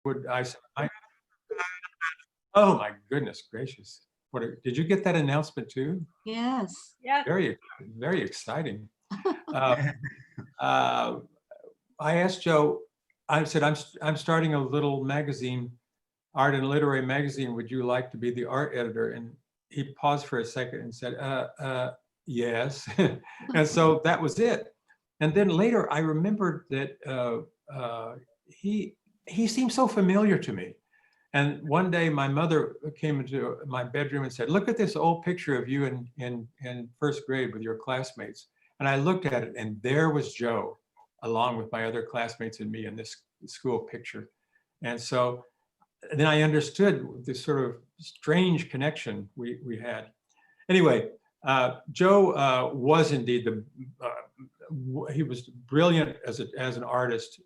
would I oh my goodness gracious. Did you get that announcement too? Yes. Yeah. Very, very exciting. Uh, uh, I asked Joe, I said, I'm starting a little magazine, art and literary magazine. Would you like to be the art editor? And he paused for a second and said, yes. And so that was it. And then later I remembered that he seemed so familiar to me. And one day my mother came into my bedroom and said, look at this old picture of you in first grade with your classmates. And I looked at it and there was Joe, along with my other classmates and me in this school picture. And so then I understood this sort of strange connection we had. Anyway, Joe was indeed he was brilliant as an artist,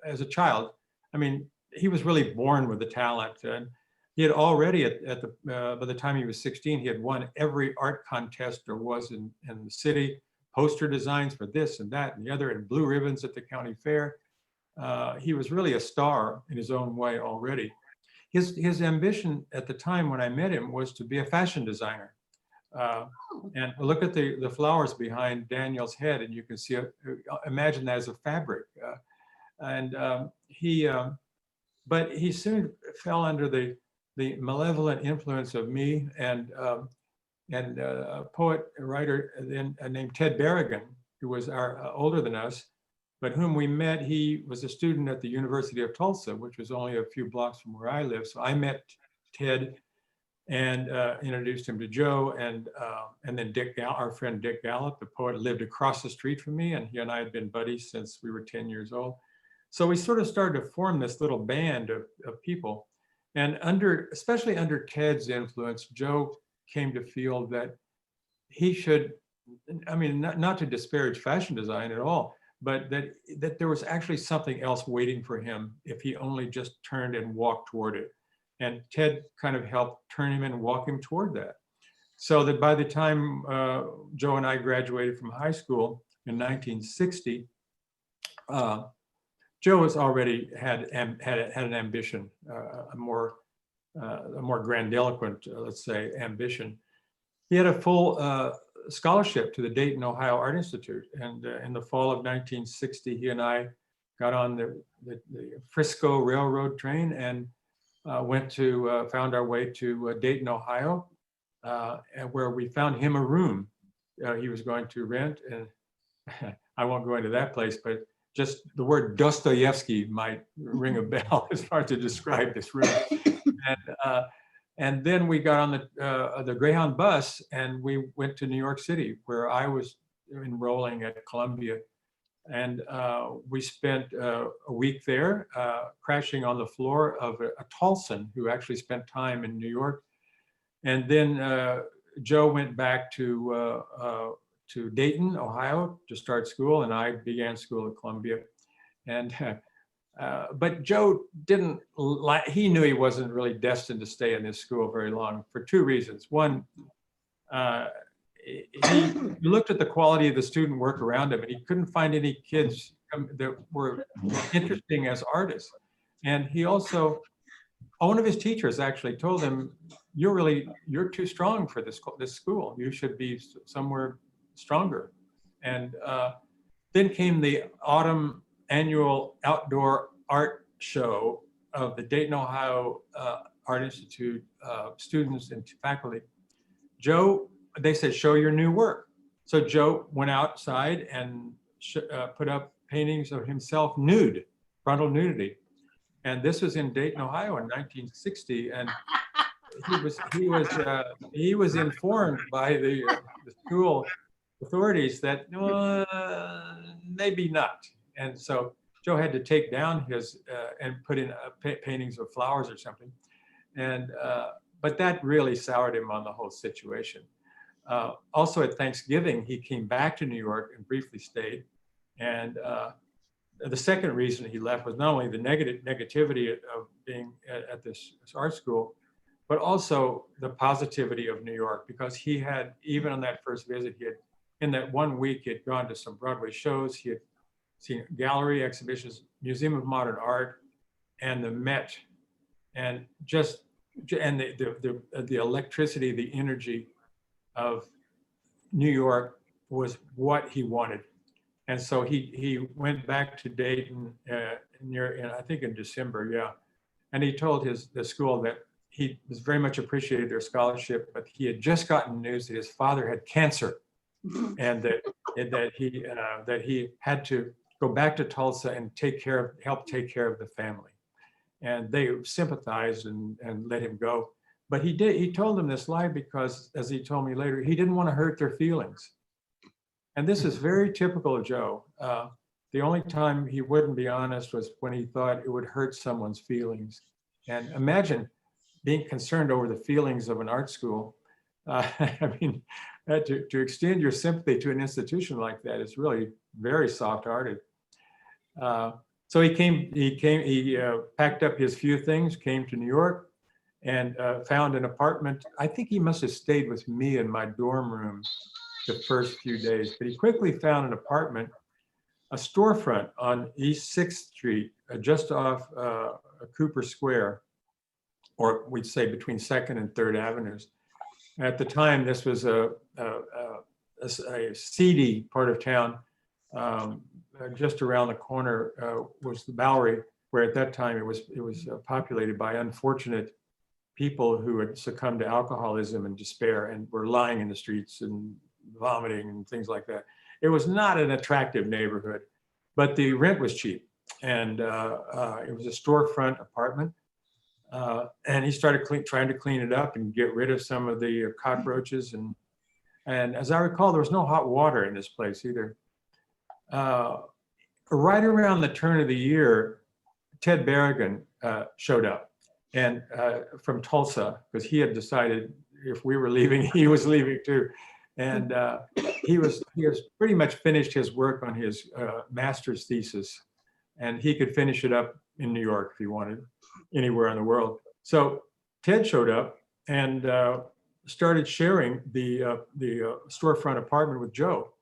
as a child. I mean, he was really born with the talent, and he had already by the time he was 16, he had won every art contest there was in the city, poster designs for this and that and the other, and blue ribbons at the county fair. He was really a star in his own way already. His ambition at the time when I met him was to be a fashion designer. And look at the flowers behind Daniel's head, and you can see, imagine that as a fabric. But he soon fell under the malevolent influence of me and a poet, a writer named Ted Berrigan, who was older than us, but whom we met. He was a student at the University of Tulsa, which was only a few blocks from where I live. So I met Ted and introduced him to Joe, and then our friend Dick Gallup, the poet, lived across the street from me, and he and I had been buddies since we were 10 years old. So we sort of started to form this little band of people. And especially under Ted's influence, Joe came to feel that he should, I mean, not to disparage fashion design at all, but that there was actually something else waiting for him if he only just turned and walked toward it. And Ted kind of helped turn him and walk him toward that. So that by the time Joe and I graduated from high school in 1960, Joe has already had an ambition, a more grandiloquent, let's say, ambition. He had a full scholarship to the Dayton, Ohio Art Institute, and in the fall of 1960, he and I got on the Frisco Railroad train and found our way to Dayton, Ohio, where we found him a room he was going to rent, and I won't go into that place, but just the word Dostoevsky might ring a bell as far as to describe this room. And then we got on the Greyhound bus and we went to New York City, where I was enrolling at Columbia. And we spent a week there, crashing on the floor of a Tulsan who actually spent time in New York. And then Joe went back to Dayton, Ohio to start school, and I began school at Columbia. And but Joe didn't he knew he wasn't really destined to stay in this school very long for two reasons. One, he looked at the quality of the student work around him and he couldn't find any kids that were interesting as artists. And he also, one of his teachers actually told him, you're too strong for this school. You should be somewhere stronger. And then came the autumn annual outdoor art show of the Dayton, Ohio Art Institute students and faculty. Joe, they said, show your new work. So Joe went outside and put up paintings of himself nude, frontal nudity. And this was in Dayton, Ohio in 1960. And he was informed by the school authorities that maybe not. And so Joe had to take down his and put in paintings of flowers or something. And but that really soured him on the whole situation. Also at Thanksgiving, he came back to New York and briefly stayed. And the second reason he left was not only the negativity of being at this art school, but also the positivity of New York, because he had, even on that first visit, in that 1 week, he had gone to some Broadway shows, he had seen gallery exhibitions, Museum of Modern Art, and the Met, and just and the electricity, the energy of New York was what he wanted. And so he went back to Dayton I think in December, yeah. And he told the school that he was very much appreciated their scholarship, but he had just gotten news that his father had cancer, and that he had to go back to Tulsa and help take care of the family. And they sympathized and let him go. But he told them this lie because, as he told me later, he didn't want to hurt their feelings. And this is very typical of Joe. The only time he wouldn't be honest was when he thought it would hurt someone's feelings. And imagine being concerned over the feelings of an art school. I mean, to extend your sympathy to an institution like that is really very soft-hearted. So he packed up his few things, came to New York, and found an apartment. I think he must have stayed with me in my dorm room the first few days, but he quickly found an apartment, a storefront on East 6th Street, just off Cooper Square, or we'd say between 2nd and 3rd Avenues. At the time, this was a seedy part of town. Just around the corner was the Bowery, where at that time it was populated by unfortunate people who had succumbed to alcoholism and despair and were lying in the streets and vomiting and things like that. It was not an attractive neighborhood, but the rent was cheap, and it was a storefront apartment. And he started trying to clean it up and get rid of some of the cockroaches. And as I recall, there was no hot water in this place either. Right around the turn of the year, Ted Berrigan showed up, and from Tulsa, because he had decided if we were leaving, he was leaving too. And he was pretty much finished his work on his master's thesis, and he could finish it up in New York if he wanted, anywhere in the world. So Ted showed up and started sharing the storefront apartment with Joe.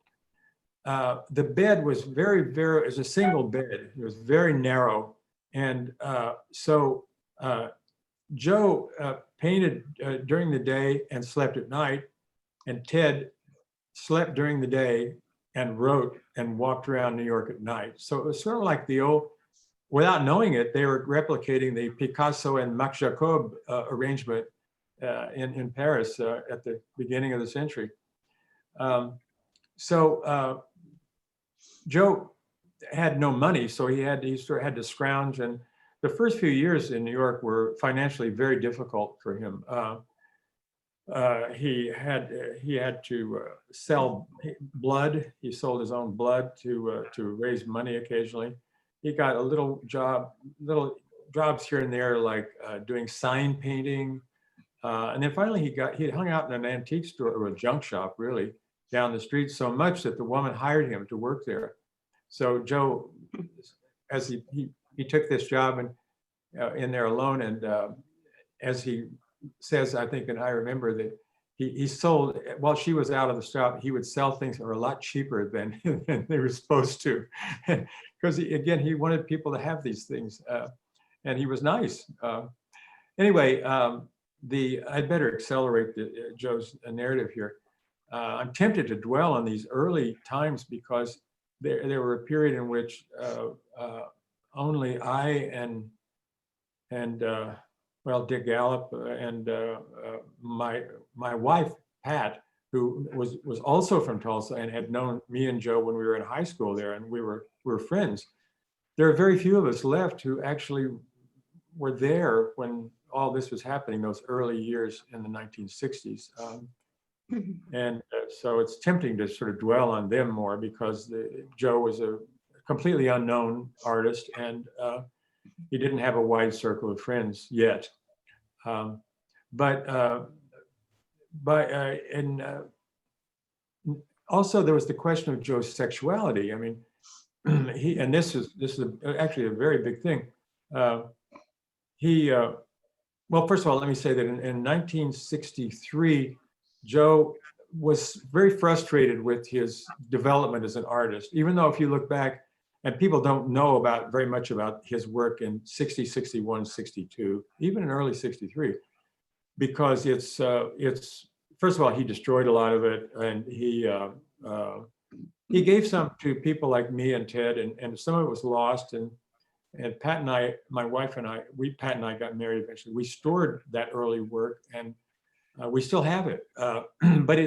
The bed was it was a single bed. It was very narrow. And so Joe painted during the day and slept at night. And Ted slept during the day and wrote and walked around New York at night. So it was sort of like the old, without knowing it, they were replicating the Picasso and Marc Jacob arrangement in Paris at the beginning of the century. So Joe had no money, so he sort of had to scrounge. And the first few years in New York were financially very difficult for him. He had to sell blood. He sold his own blood to raise money occasionally. He got little jobs here and there, like doing sign painting. And then finally he hung out in an antique store, or a junk shop really, down the street, so much that the woman hired him to work there. So Joe, as he took this job and in there alone, and as he says, I think, and I remember that he sold, while she was out of the shop, he would sell things that were a lot cheaper than they were supposed to, because he wanted people to have these things, and he was nice. Anyway, I'd better accelerate Joe's narrative here. I'm tempted to dwell on these early times because there were a period in which only I and Dick Gallup and my wife Pat, who was also from Tulsa and had known me and Joe when we were in high school there, and we were friends. There are very few of us left who actually were there when all this was happening, those early years in the 1960s. And so it's tempting to sort of dwell on them more because Joe was a completely unknown artist, and he didn't have a wide circle of friends yet. Also there was the question of Joe's sexuality. I mean, this is actually a very big thing. Well, first of all, let me say that in 1963, Joe was very frustrated with his development as an artist, even though if you look back and people don't know very much about his work in 60, 61, 62, even in early 63, because it's first of all, he destroyed a lot of it, and he gave some to people like me and Ted, and some of it was lost. And Pat and I, my wife and I, Pat and I got married eventually. We stored that early work, and we still have it. But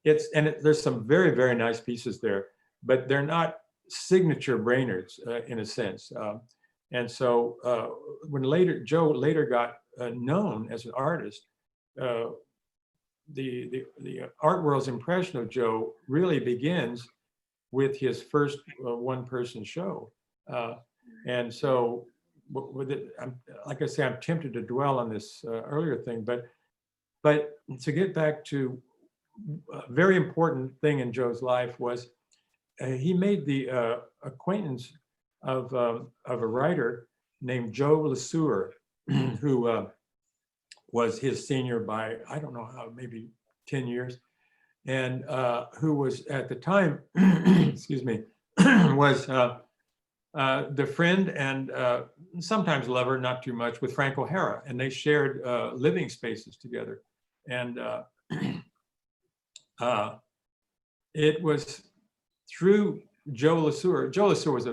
there's some very, very nice pieces there, but they're not signature Brainards in a sense. And so when Joe later got known as an artist, the art world's impression of Joe really begins with his first one-person show. And so with it, like I say, I'm tempted to dwell on this earlier thing, but to get back to a very important thing in Joe's life was he made the acquaintance of a writer named Joe Lesueur, who was his senior by, I don't know how, maybe 10 years, and who was at the time, excuse me, was the friend and sometimes lover, not too much, with Frank O'Hara, and they shared living spaces together. And it was through Joe Lesueur. Joe Lesueur was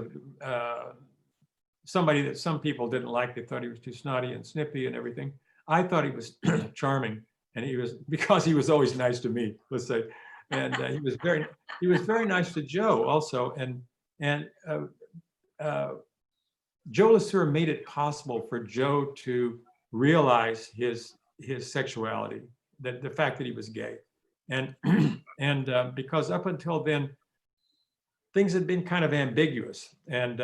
somebody that some people didn't like. They thought he was too snotty and snippy and everything. I thought he was charming, and because he was always nice to me, let's say, and he was very nice to Joe also. And Joe Lesueur made it possible for Joe to realize his sexuality, the fact that he was gay, and because up until then things had been kind of ambiguous, and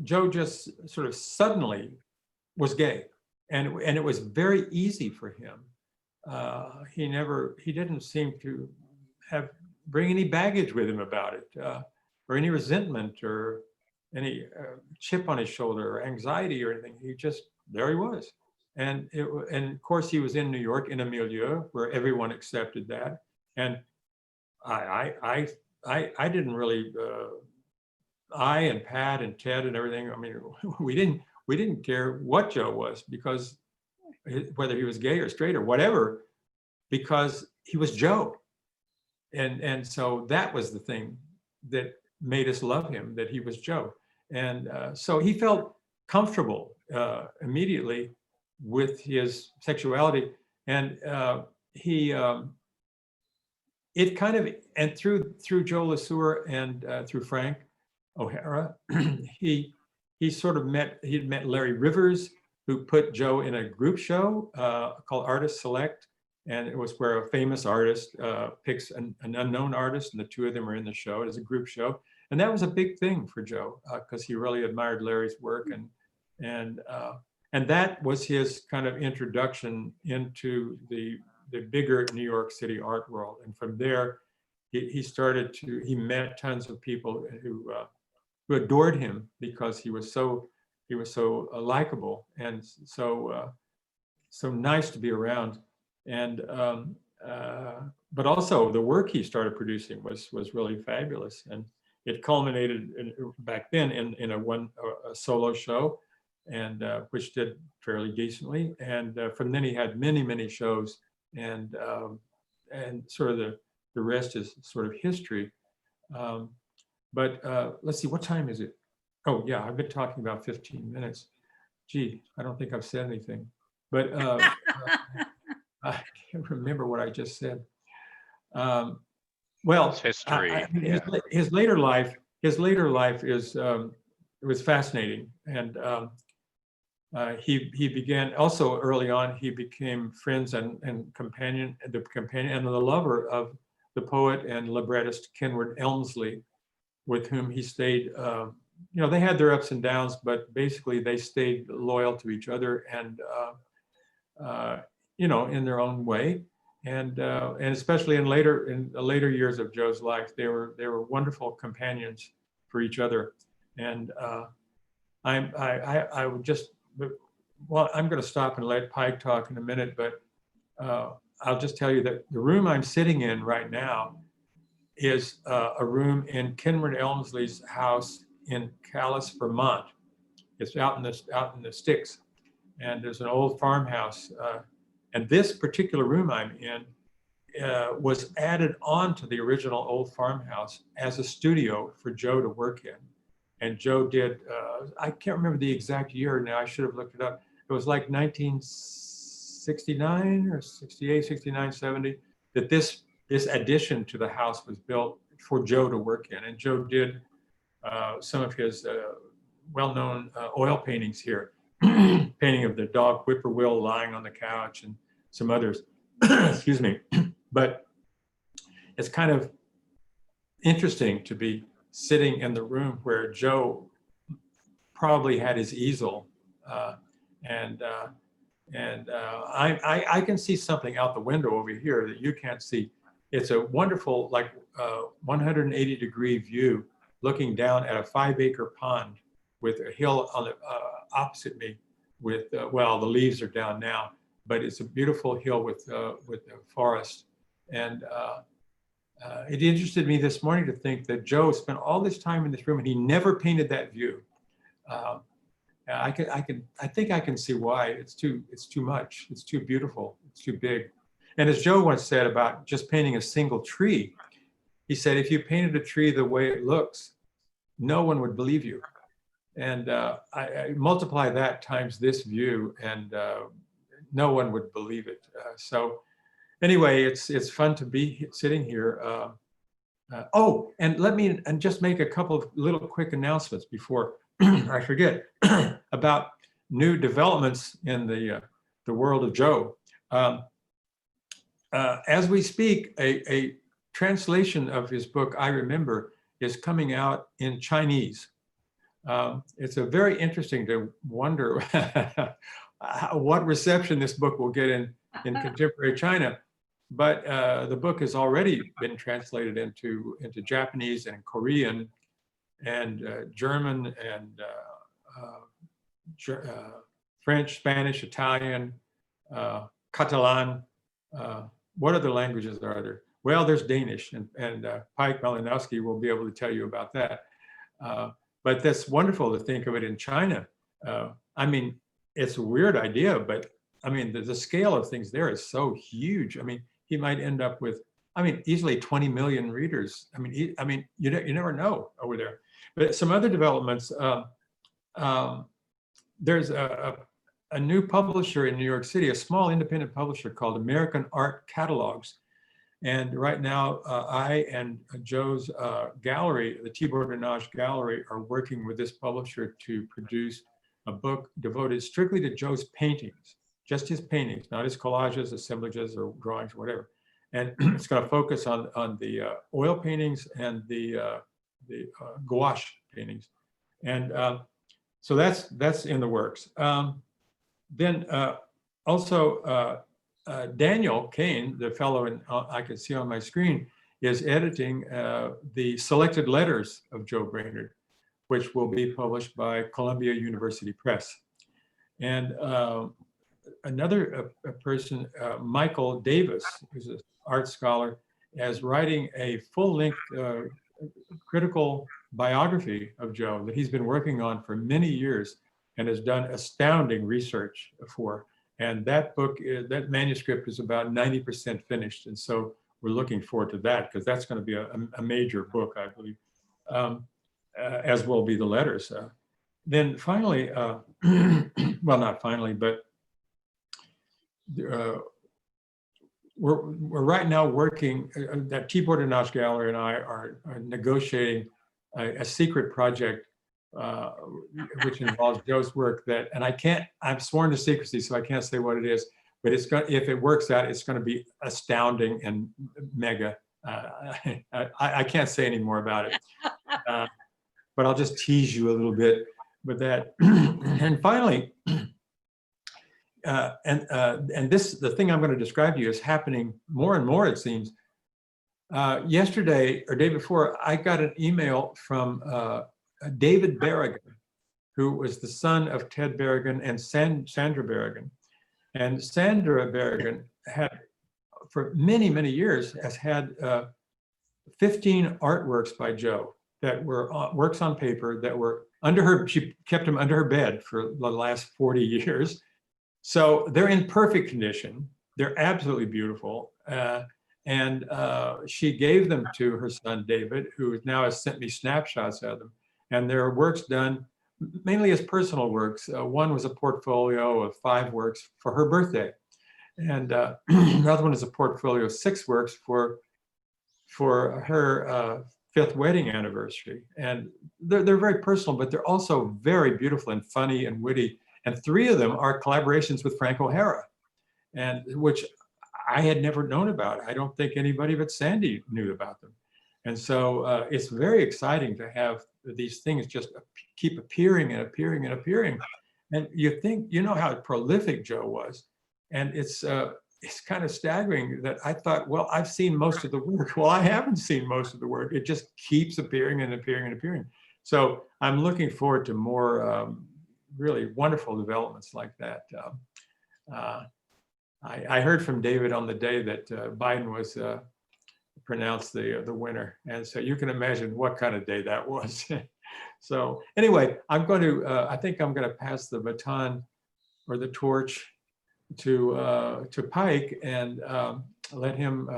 Joe just sort of suddenly was gay, and it was very easy for him. He didn't seem to bring any baggage with him about it, or any resentment, or any chip on his shoulder, or anxiety, or anything. There he was, and of course he was in New York in a milieu where everyone accepted that, and I didn't really. I and Pat and Ted and everything. I mean, we didn't care what Joe was, because whether he was gay or straight or whatever, because he was Joe, and so that was the thing that made us love him, that he was Joe, and so he felt comfortable immediately with his sexuality, and it kind of, and through Joe Lesueur and through Frank O'Hara, he had met Larry Rivers, who put Joe in a group show called Artist Select, and it was where a famous artist picks an unknown artist, and the two of them are in the show. It is a group show, and that was a big thing for Joe because he really admired Larry's work, and that was his kind of introduction into the bigger New York City art world. And from there, he met tons of people who adored him because he was so likable and so nice to be around. And but also the work he started producing was really fabulous, and it culminated back then in a solo show, and which did fairly decently. And from then he had many shows, and sort of the rest is sort of history. But let's see, what time is it? Oh yeah, I've been talking about 15 minutes. Gee, I don't think I've said anything, but I can't remember what I just said. Well, it's history. His later life is it was fascinating, and he began also early on. He became friends and the companion and the lover of the poet and librettist Kenward Elmsley, with whom he stayed. They had their ups and downs, but basically they stayed loyal to each other, and in their own way. And especially in the later years of Joe's life, they were wonderful companions for each other. And I would just, well, I'm going to stop and let Pejk talk in a minute, but I'll just tell you that the room I'm sitting in right now is a room in Kenmore Elmsley's house in Calais, Vermont. It's out in the sticks, and there's an old farmhouse. And this particular room I'm in was added on to the original old farmhouse as a studio for Joe to work in. And Joe did, I can't remember the exact year now, I should have looked it up. It was like 1969 or 68, 69, 70, that this addition to the house was built for Joe to work in. And Joe did some of his well-known oil paintings here, painting of the dog Whippoorwill lying on the couch and some others, excuse me. But it's kind of interesting to be sitting in the room where Joe probably had his easel, and I can see something out the window over here that you can't see. It's a wonderful, like 180-degree view looking down at a 5-acre pond with a hill on the opposite me. With well, the leaves are down now, but it's a beautiful hill with the forest. And it interested me this morning to think that Joe spent all this time in this room and he never painted that view. I think I can see why. It's too much. It's too beautiful. It's too big. And as Joe once said about just painting a single tree, he said, if you painted a tree the way it looks, no one would believe you. And I multiply that times this view, and no one would believe it. So anyway, it's fun to be sitting here. Oh, and let me just make a couple of little quick announcements before I forget about new developments in the world of Joe. As we speak, a translation of his book, I Remember, is coming out in Chinese. It's a very interesting to wonder what reception this book will get in contemporary China. But the book has already been translated into Japanese and Korean and German and French, Spanish, Italian, Catalan. What other languages are there? Well, there's Danish, and Pejk Malinovski will be able to tell you about that. But that's wonderful to think of it in China. I mean, it's a weird idea, but I mean, the scale of things there is so huge. I mean, he might end up with, I mean, easily 20 million readers. I mean, you never know over there. But some other developments, there's a new publisher in New York City, a small independent publisher called American Art Catalogs. And right now, I and Joe's gallery, the Tibor Denage Gallery, are working with this publisher to produce a book devoted strictly to Joe's paintings, just his paintings, not his collages, assemblages, or drawings, or whatever. And it's going to focus on the oil paintings and the gouache paintings. And so that's in the works. Then also, Daniel Kane, the fellow I can see on my screen, is editing the selected letters of Joe Brainard, which will be published by Columbia University Press. And another person, Michael Davis, who's an art scholar, is writing a full-length critical biography of Joe that he's been working on for many years and has done astounding research for. And that book, that manuscript is about 90% finished. And so we're looking forward to that because that's going to be a major book, I believe, as will be the letters. Then finally, well, not finally, but we're right now working, that Tibor Denage Gallery and I are negotiating a secret project which involves Joe's work that, and I'm sworn to secrecy, so I can't say what it is, but it's going, if it works out, it's going to be astounding and mega. I can't say any more about it, but I'll just tease you a little bit with that. And finally, the thing I'm going to describe to you is happening more and more, it seems. Yesterday or day before, I got an email from David Berrigan, who was the son of Ted Berrigan and Sandra Berrigan. And Sandra Berrigan had, for many, many years, has had 15 artworks by Joe that were works on paper that were under her. She kept them under her bed for the last 40 years. So they're in perfect condition. They're absolutely beautiful. And she gave them to her son, David, who now has sent me snapshots of them. And there are works done mainly as personal works. One was a portfolio of 5 works for her birthday. And another one is a portfolio of 6 works for her 5th wedding anniversary. And they're very personal, but they're also very beautiful and funny and witty. And 3 of them are collaborations with Frank O'Hara, and which I had never known about. I don't think anybody but Sandy knew about them. And so it's very exciting to have these things just keep appearing and appearing and appearing. And you think, you know how prolific Joe was. And it's kind of staggering that I thought, well, I've seen most of the work. Well, I haven't seen most of the work. It just keeps appearing and appearing and appearing. So I'm looking forward to more really wonderful developments like that. I heard from David on the day that Biden was pronounced the winner. And so you can imagine what kind of day that was. So anyway, I think I'm going to pass the baton or the torch to Pejk and let him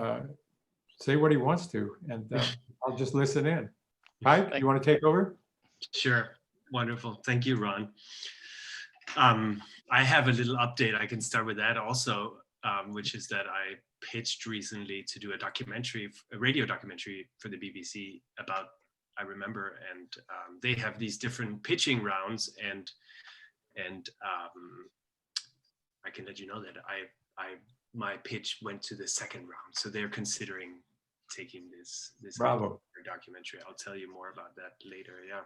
say what he wants to, and I'll just listen in. Pejk, you want to take over? Sure. Wonderful. Thank you, Ron. I have a little update. I can start with that also, which is that I pitched recently to do a radio documentary for the BBC about I Remember, and they have these different pitching rounds, and I can let you know that my pitch went to the 2nd round, so they're considering taking this Bravo. documentary. I'll tell you more about that later. Yeah.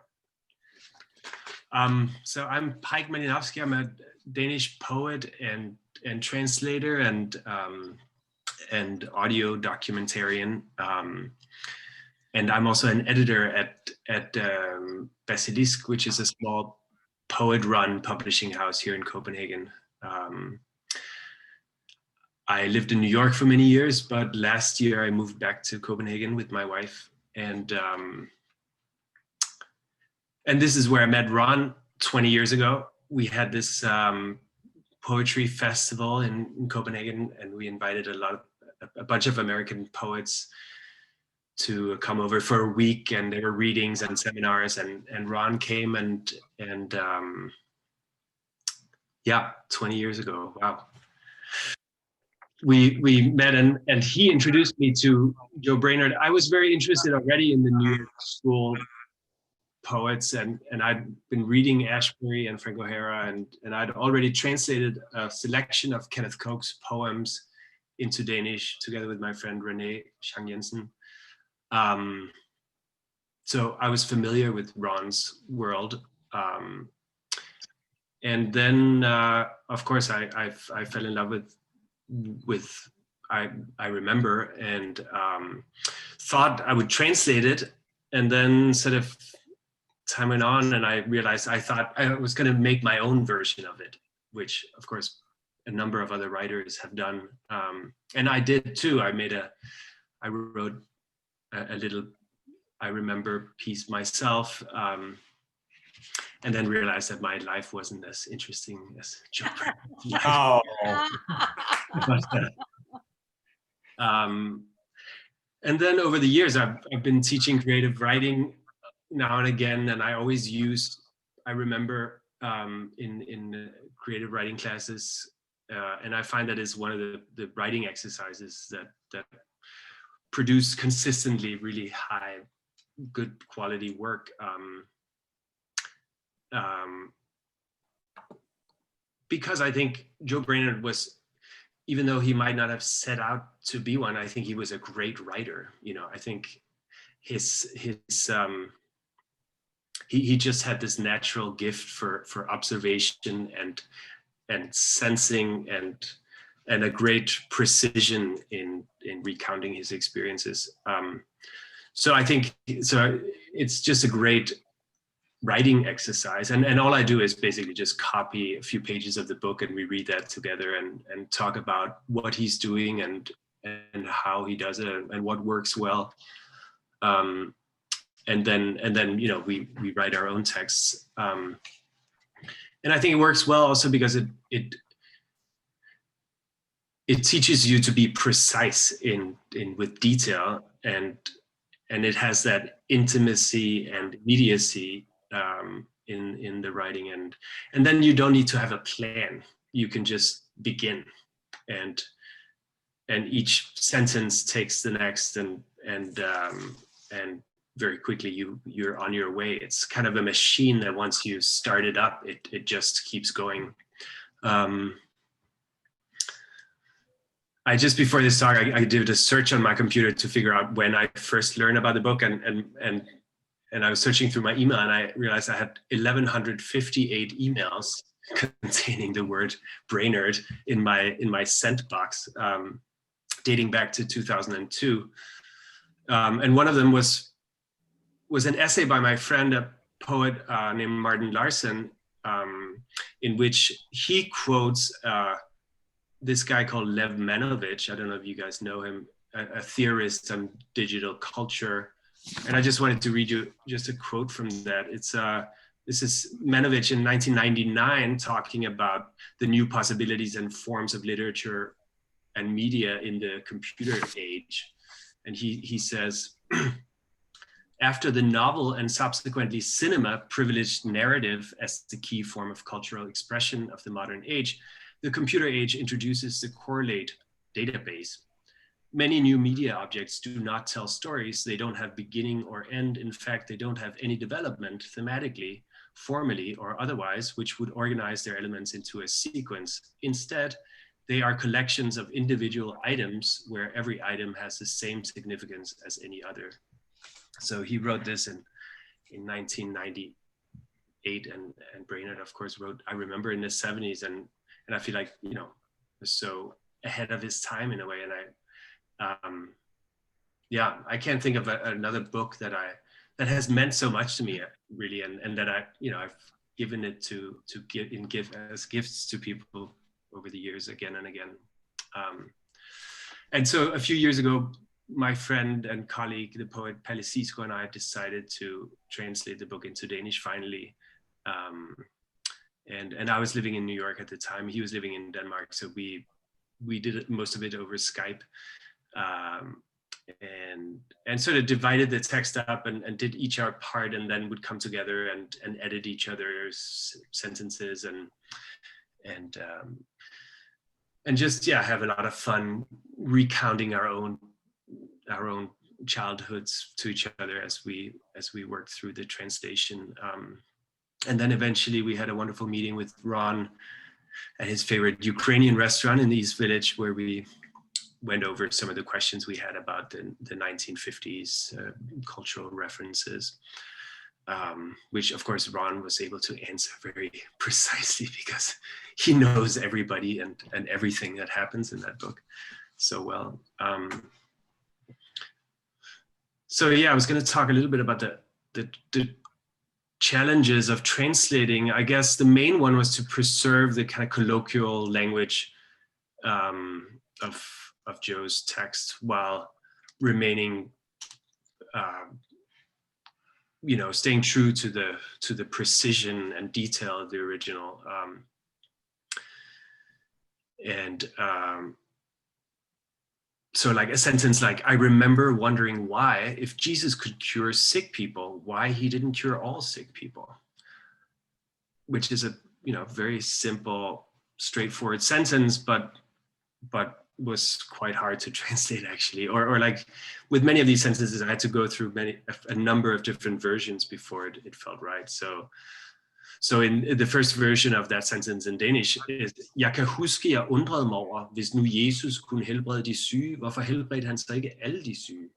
So I'm Pejk Malinovski. I'm a Danish poet and translator and audio documentarian. And I'm also an editor at Basilisk, which is a small poet-run publishing house here in Copenhagen. I lived in New York for many years, but last year I moved back to Copenhagen with my wife, and this is where I met Ron 20 years ago. We had this poetry festival in Copenhagen, and we invited a bunch of American poets to come over for a week, and there were readings and seminars, and Ron came and yeah, 20 years ago. Wow. We met, and he introduced me to Joe Brainard. I was very interested already in the New York School poets, and I'd been reading Ashbery and Frank O'Hara, and I'd already translated a selection of Kenneth Koch's poems into Danish together with my friend René Schang Jensen. So I was familiar with Ron's world. And then, of course, I fell in love with I Remember, and thought I would translate it, and then sort of time went on, and I realized I thought I was going to make my own version of it, which, of course, a number of other writers have done, and I did too. I wrote a little I Remember piece myself. And then realized that my life wasn't as interesting as Joe Brainard's life. And then over the years, I've been teaching creative writing now and again, and I always use I Remember in creative writing classes, and I find that is one of the writing exercises that produce consistently really high, good quality work. Because I think Joe Brainard was, even though he might not have set out to be one, I think he was a great writer. You know, I think he just had this natural gift for observation and sensing and a great precision in recounting his experiences. So I think it's just a great writing exercise, and all I do is basically just copy a few pages of the book, and we read that together and talk about what he's doing and how he does it and what works well. And then we write our own texts. And I think it works well also because it teaches you to be precise in with detail, and it has that intimacy and immediacy in the writing, and then you don't need to have a plan. You can just begin, and each sentence takes the next, and very quickly you're on your way. It's kind of a machine that once you start it up, it just keeps going. I just before this talk, I did a search on my computer to figure out when I first learned about the book, and I was searching through my email, and I realized I had 1,158 emails containing the word Brainard in my sent box, dating back to 2002, and one of them was an essay by my friend, a poet named Martin Larsen, in which he quotes this guy called Lev Manovich. I don't know if you guys know him, a theorist on digital culture. And I just wanted to read you just a quote from that. This is Manovich in 1999 talking about the new possibilities and forms of literature and media in the computer age. And he says, after the novel and subsequently cinema privileged narrative as the key form of cultural expression of the modern age, the computer age introduces the correlate database. Many new media objects do not tell stories. They don't have beginning or end. In fact, they don't have any development thematically, formally, or otherwise, which would organize their elements into a sequence. Instead, they are collections of individual items where every item has the same significance as any other. So he wrote this in 1998, and Brainard, of course, wrote, I remember, in the 70s, and I feel like, was so ahead of his time in a way. And I can't think of another book that has meant so much to me, really, and that I've given it to give as gifts to people over the years again and again. And so a few years ago, my friend and colleague, the poet Pelle Sisko, and I decided to translate the book into Danish finally. And I was living in New York at the time. He was living in Denmark, so we did most of it over Skype, and sort of divided the text up and did each our part, and then would come together and edit each other's sentences and just have a lot of fun recounting our own childhoods to each other as we worked through the translation. And then eventually we had a wonderful meeting with Ron at his favorite Ukrainian restaurant in the East Village, where we went over some of the questions we had about the 1950s cultural references, which of course Ron was able to answer very precisely because he knows everybody and everything that happens in that book so well. So I was going to talk a little bit about the challenges of translating. I guess the main one was to preserve the kind of colloquial language of Joe's text while remaining, staying true to the precision and detail of the original. So like a sentence like, I remember wondering why, if Jesus could cure sick people, why he didn't cure all sick people, which is a very simple, straightforward sentence, but was quite hard to translate actually, or like with many of these sentences, I had to go through a number of different versions before it felt right. So in the first version of that sentence in Danish is, jeg kan huske, jeg undrede mig over, hvis nu Jesus kunne helbrede de syge, hvorfor helbredte han så ikke alle de syge?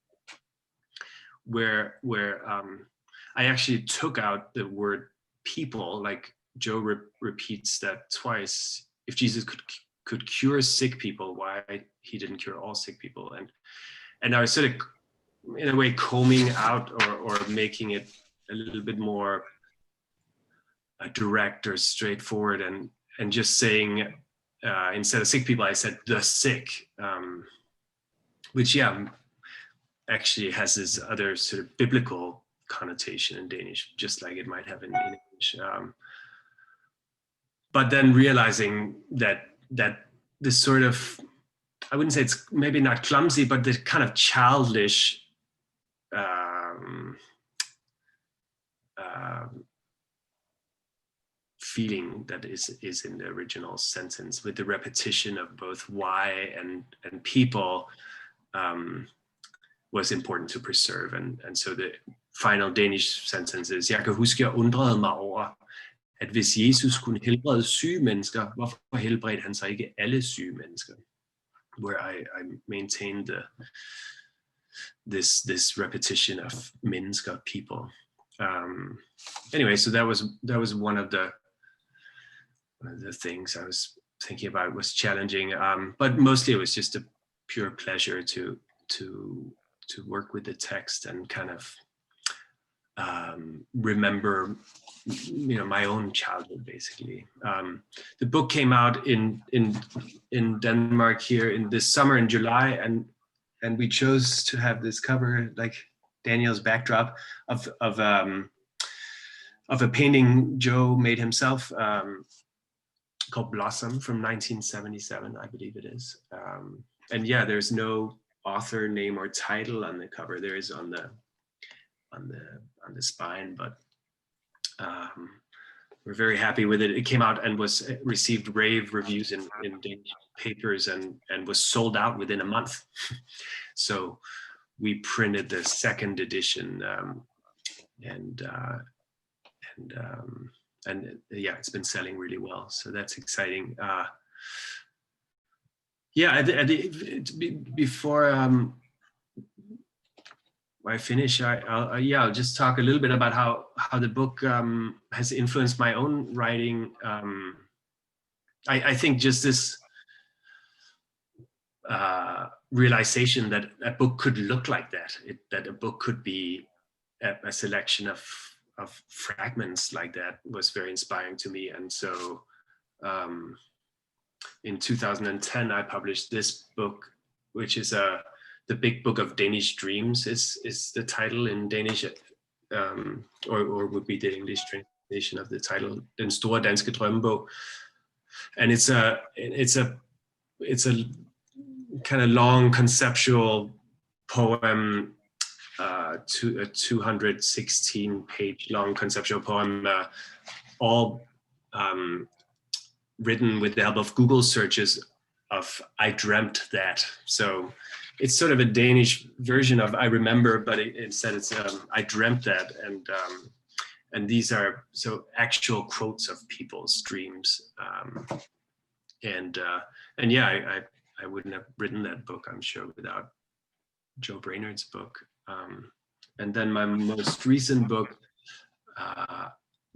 Where I actually took out the word people, like Joe repeats that twice. If Jesus could cure sick people, why he didn't cure all sick people? And I was sort of, in a way, combing out or making it a little bit more direct or straightforward, and just saying, instead of sick people, I said the sick, which actually has this other sort of biblical connotation in Danish, just like it might have in English. But then realizing that this sort of, I wouldn't say it's maybe not clumsy, but the kind of childish feeling that is in the original sentence, with the repetition of both why and people, was important to preserve. And so the final Danish sentence is, jeg kan huske, jeg undrede mig over, at hvis Jesus kunne helbrede syge mennesker, hvorfor helbredte han så ikke alle syge mennesker? Where I maintained this repetition of mennesker, people. Anyway, so that was one of the things I was thinking about, was challenging, but mostly it was just a pure pleasure to work with the text and kind of remember, my own childhood, basically. The book came out in Denmark here in this summer in July, and we chose to have this cover, like Daniel's backdrop, of a painting Joe made himself, called Blossom, from 1977, I believe it is. And yeah, there's no author name or title on the cover. There is on the spine, but we're very happy with it. It came out and received rave reviews in Danish papers and was sold out within a month. So we printed the second edition, and yeah, it's been selling really well. So that's exciting. Before I finish, I'll just talk a little bit about how the book has influenced my own writing. I think just this realization that a book could look like that, that a book could be a selection of fragments like that, was very inspiring to me. And so in 2010, I published this book, which is The Big Book of Danish Dreams is the title in Danish, or would be the English translation of the title, Den Store Danske Drømmebog. And it's a kind of long conceptual poem, a 216-page long conceptual poem, all written with the help of Google searches of "I dreamt that." So it's sort of a Danish version of "I remember," but instead it's "I dreamt that," and these are so actual quotes of people's dreams, and yeah, I wouldn't have written that book, I'm sure, without Joe Brainard's book. And then my most recent book,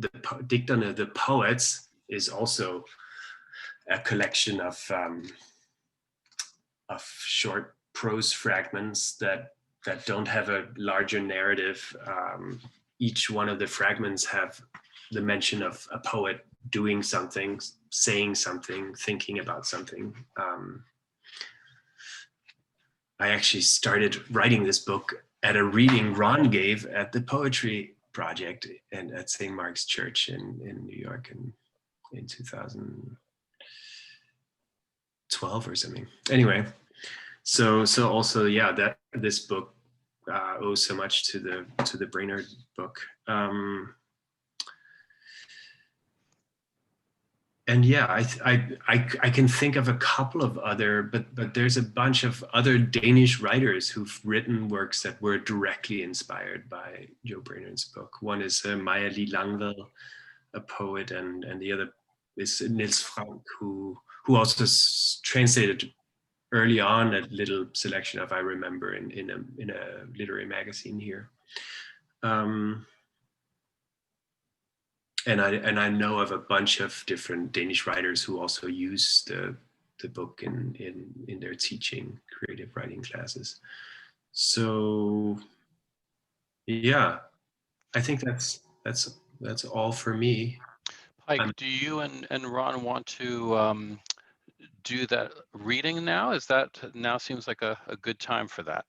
Digterne, the Poets, is also a collection of short prose fragments that don't have a larger narrative. Each one of the fragments have the mention of a poet doing something, saying something, thinking about something. I actually started writing this book at a reading Ron gave at the Poetry Project and at St. Mark's Church in New York in 2012 or something. Anyway, so also, yeah, that this book owes so much to the Brainard book. And yeah, I can think of a couple of other, but there's a bunch of other Danish writers who've written works that were directly inspired by Joe Brainard's book. One is Maja-Lie Langvad, a poet, and the other is Niels Frank, who also translated early on a little selection of "I Remember" in a literary magazine here. And I know of a bunch of different Danish writers who also use the book in their teaching creative writing classes. So yeah, I think that's all for me. Pejk, do you and Ron want to do that reading now? Is that now seems like a good time for that?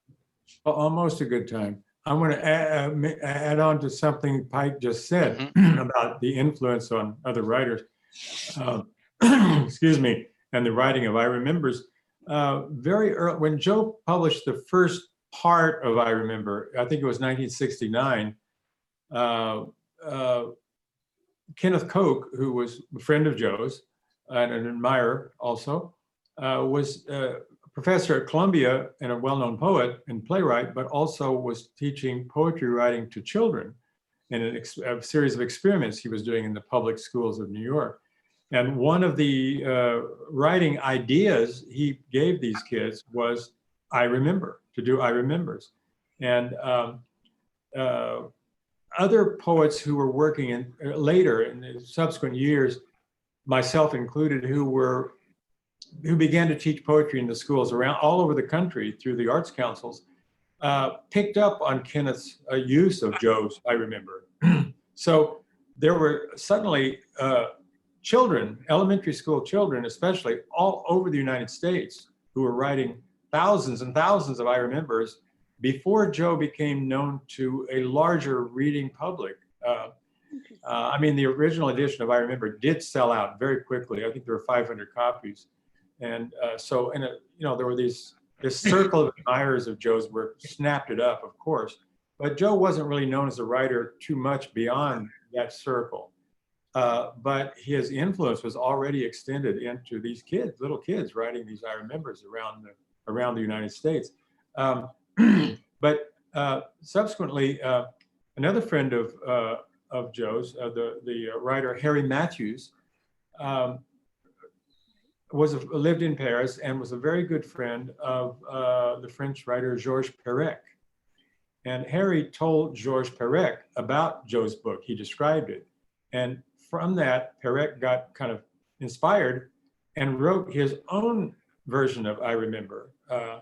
Almost a good time. I want to add on to something Pejk just said about the influence on other writers. Excuse me, and the writing of I Remembers. Very early, when Joe published the first part of I Remember, I think it was 1969, Kenneth Koch, who was a friend of Joe's and an admirer also, was a professor at Columbia and a well-known poet and playwright, but also was teaching poetry writing to children in a series of experiments he was doing in the public schools of New York. And one of the writing ideas he gave these kids was I Remember, to do I Remembers. And other poets who were working in later in the subsequent years, myself included, who began to teach poetry in the schools around all over the country through the arts councils, picked up on Kenneth's use of Joe's I Remember. So there were suddenly children, elementary school children especially, all over the United States who were writing thousands and thousands of I Remembers before Joe became known to a larger reading public. I mean, the original edition of I Remember did sell out very quickly. I think there were 500 copies. And there were this circle of admirers of Joe's work snapped it up, of course. But Joe wasn't really known as a writer too much beyond that circle. But his influence was already extended into these kids, little kids writing these I Remembers around the United States. But subsequently, another friend of Joe's, the writer Harry Matthews, lived in Paris and was a very good friend of the French writer Georges Perec. And Harry told Georges Perec about Joe's book. He described it. And from that, Perec got kind of inspired and wrote his own version of I Remember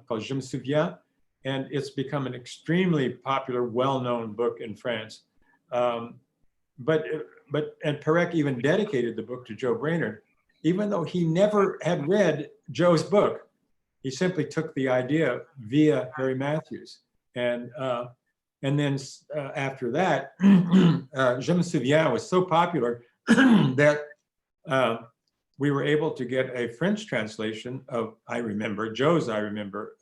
called Je me souviens. And it's become an extremely popular, well-known book in France. And Perec even dedicated the book to Joe Brainard, even though he never had read Joe's book. He simply took the idea via Harry Matthews. And then after that, Je me souviens was so popular that we were able to get a French translation of I Remember, Joe's I Remember,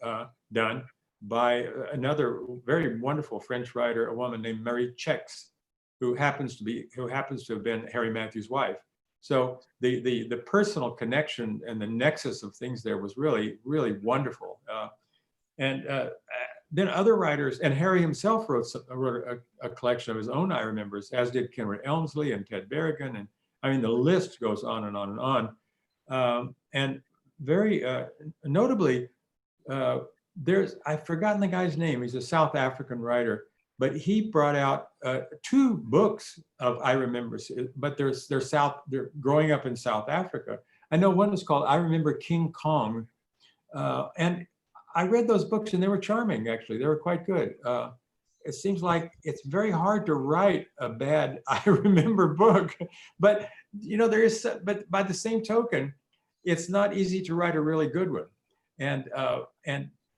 done by another very wonderful French writer, a woman named Marie Chex, who happens to have been Harry Matthews' wife. So the personal connection and the nexus of things there was really, really wonderful. Then other writers, and Harry himself wrote a collection of his own I Remembers, as did Kenward Elmsley and Ted Berrigan, and I mean the list goes on and on and on. And very notably, I've forgotten the guy's name. He's a South African writer, but he brought out 2 books of I Remembers, but they're growing up in South Africa. I know one is called I Remember King Kong, and I read those books and they were charming, actually. They were quite good. It seems like it's very hard to write a bad I Remember book, but but by the same token, it's not easy to write a really good one. And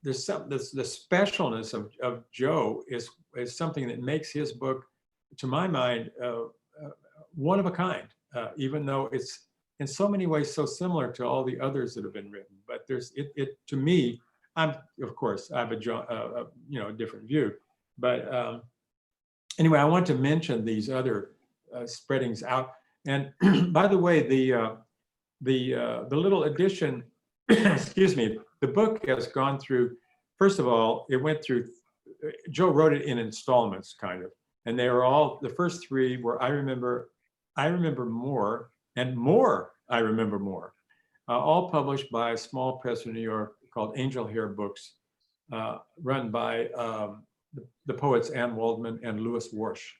there's the specialness of Joe is something that makes his book, to my mind, one of a kind, even though it's in so many ways so similar to all the others that have been written. But to me, I have a different view. But anyway, I want to mention these other spreadings out. And by the way, the little edition, excuse me, the book has gone through, first of all, Joe wrote it in installments, kind of. And they were all, the first 3 were I Remember More, and More, I Remember More, all published by a small press in New York called Angel Hair Books, run by the poets Ann Waldman and Louis Warsh.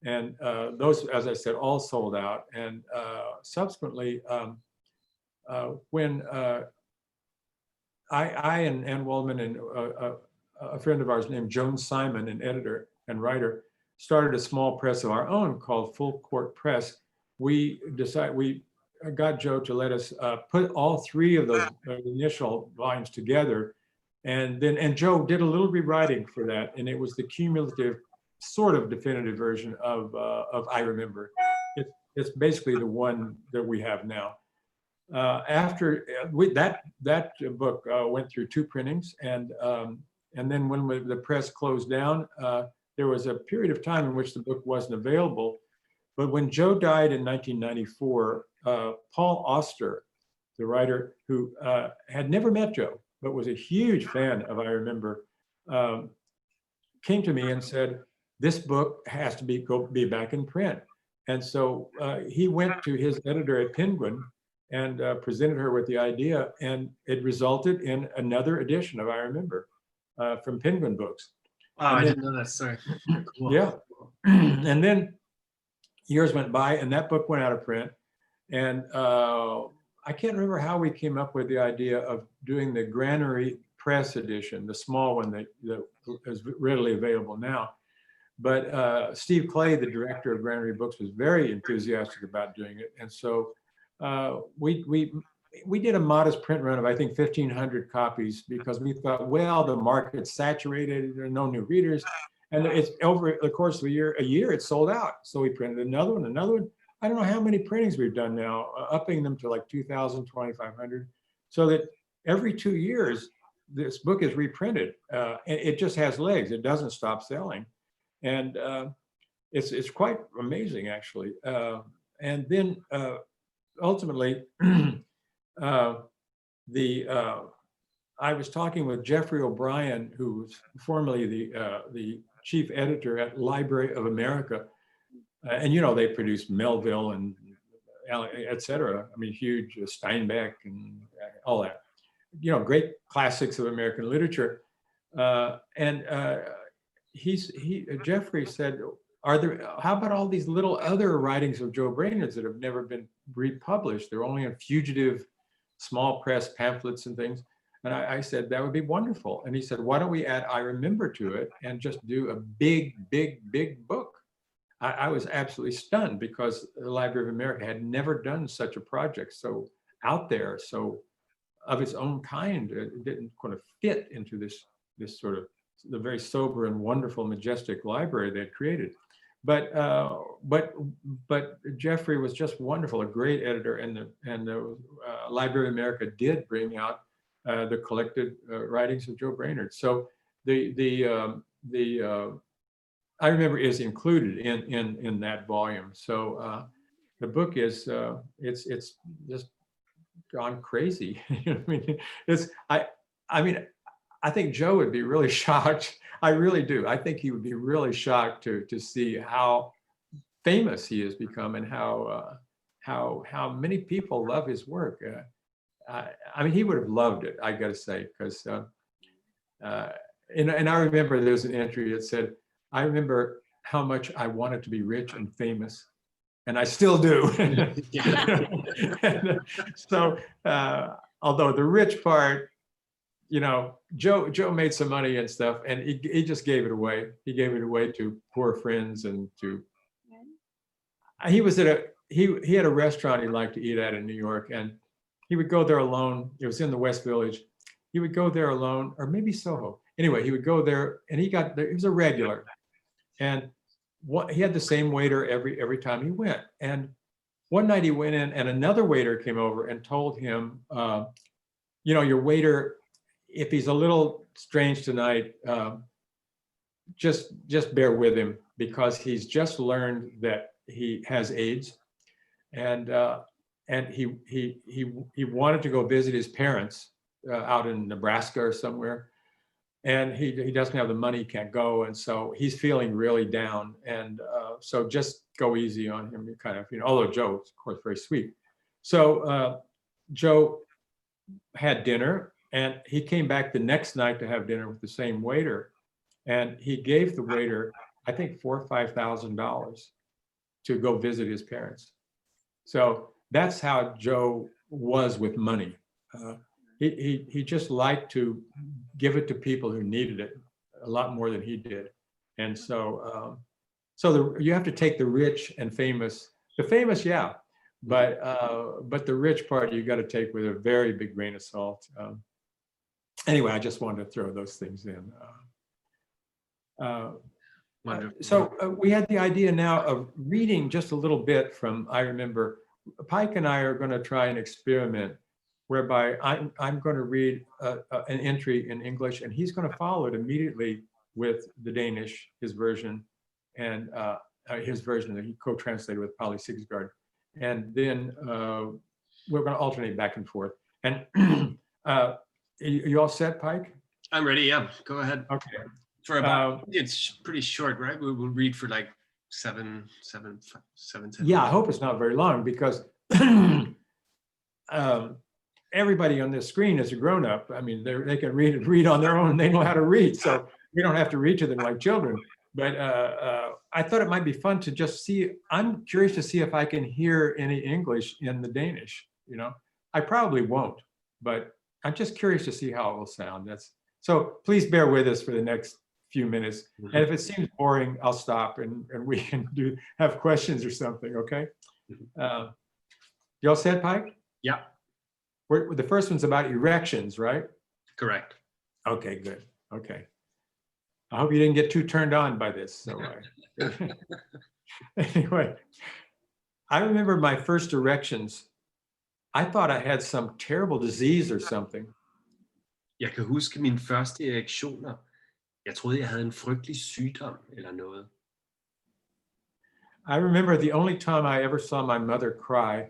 And those, as I said, all sold out. And subsequently, when I and Ann Waldman and a friend of ours named Joan Simon, an editor and writer, started a small press of our own called Full Court Press. We got Joe to let us put all 3 of those initial volumes together And Joe did a little rewriting for that, and it was the cumulative, sort of definitive version of I Remember. It's basically the one that we have now. After that book went through 2 printings, and then when the press closed down, there was a period of time in which the book wasn't available. But when Joe died in 1994, Paul Auster, the writer who had never met Joe, but was a huge fan of I Remember, came to me and said, this book has to be back in print. And so he went to his editor at Penguin and presented her with the idea, and it resulted in another edition of I Remember from Penguin Books. Oh, I didn't know that. Sorry. Cool. Yeah. And then years went by, and that book went out of print. And I can't remember how we came up with the idea of doing the Granary Press edition, the small one that is readily available now. But Steve Clay, the director of Granary Books, was very enthusiastic about doing it. And so we did a modest print run of, I think, 1,500 copies, because we thought, well, the market's saturated, there are no new readers. And it's over the course of a year, it's sold out. So we printed another one. I don't know how many printings we've done now, upping them to like 2,000, 2,500, so that every 2 years, this book is reprinted. And it just has legs. It doesn't stop selling. And it's quite amazing, actually. And then ultimately, I was talking with Jeffrey O'Brien, who was formerly the chief editor at Library of America. And, you know, they produced Melville and et cetera. I mean, huge Steinbeck and all that, you know, great classics of American literature. Jeffrey said, how about all these little other writings of Joe Brainard's that have never been republished? They're only in fugitive small press pamphlets and things. And I said, that would be wonderful. And he said, why don't we add I Remember to it and just do a big, big, big book? I was absolutely stunned, because the Library of America had never done such a project so out there, so of its own kind. It didn't kind of fit into this sort of the very sober and wonderful, majestic library they had created. But Jeffrey was just wonderful, a great editor, and the Library of America did bring out the collected writings of Joe Brainard. So the I Remember is included in that volume. So the book is it's just gone crazy. You know what I mean? I think Joe would be really shocked. I really do. I think he would be really shocked to see how famous he has become, and how many people love his work. I mean, he would have loved it, I got to say, because and I remember there's an entry that said, I remember how much I wanted to be rich and famous, and I still do. So, although the rich part, you know, Joe made some money and stuff, and he just gave it away. He gave it away to poor friends and to. He was at he had a restaurant he liked to eat at in New York, and he would go there alone. It was in the West Village. He would go there alone, or maybe Soho. Anyway, he would go there, and he was a regular. And he had the same waiter every time he went. And one night he went in, and another waiter came over and told him, you know, your waiter, if he's a little strange tonight, just bear with him, because he's just learned that he has AIDS, and he wanted to go visit his parents out in Nebraska or somewhere. And he doesn't have the money, he can't go. And so he's feeling really down. And so just go easy on him, kind of, you know, although Joe is, of course, very sweet. So Joe had dinner, and he came back the next night to have dinner with the same waiter. And he gave the waiter, I think, $4,000 or $5,000 to go visit his parents. So that's how Joe was with money. He just liked to give it to people who needed it a lot more than he did. And so you have to take the rich and famous, the famous, yeah, but the rich part you got to take with a very big grain of salt. Anyway, I just wanted to throw those things in. Wonderful. So we had the idea now of reading just a little bit from, I remember, Pejk and I are going to try an experiment whereby I'm going to read an entry in English and he's going to follow it immediately with the Danish, his version, and his version that he co-translated with Polly Sigsgaard. And then we're going to alternate back and forth. And you all set, Pejk? I'm ready. Yeah, go ahead. Okay. For about, it's pretty short, right? We'll read for like 7, 10. Yeah, I hope it's not very long because everybody on this screen is a grown-up. I mean, they can read on their own. They know how to read, so we don't have to read to them like children. But I thought it might be fun to just see. I'm curious to see if I can hear any English in the Danish. You know, I probably won't, but I'm just curious to see how it will sound. So. Please bear with us for the next few minutes. Mm-hmm. And if it seems boring, I'll stop and we can have questions or something. Okay. You all set, Pejk? Yeah. The first one's about erections, right? Correct. Okay, good. Okay. I hope you didn't get too turned on by this. So anyway, I remember my first erections. I thought I had some terrible disease or something. Jeg kan huske mine første erektioner. Jeg troede, jeg havde en frygtelig sygdom eller noget. I remember the only time I ever saw my mother cry,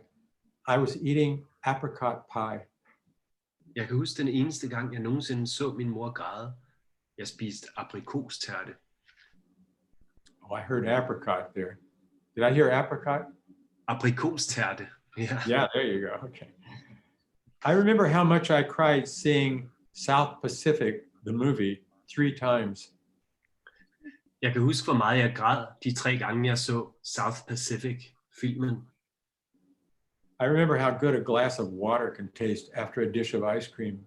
I was eating apricot pie. Jeg kan huske den eneste gang, jeg nogensinde så min mor græde. Jeg spiste aprikostærte. Oh, I heard apricot there. Did I hear apricot? Aprikostærte. Yeah. Yeah, there you go. Okay. I remember how much I cried seeing South Pacific, the movie, 3 times. Jeg kan huske, hvor meget jeg græd de 3 gange, jeg så South Pacific-filmen. I remember how good a glass of water can taste after a dish of ice cream.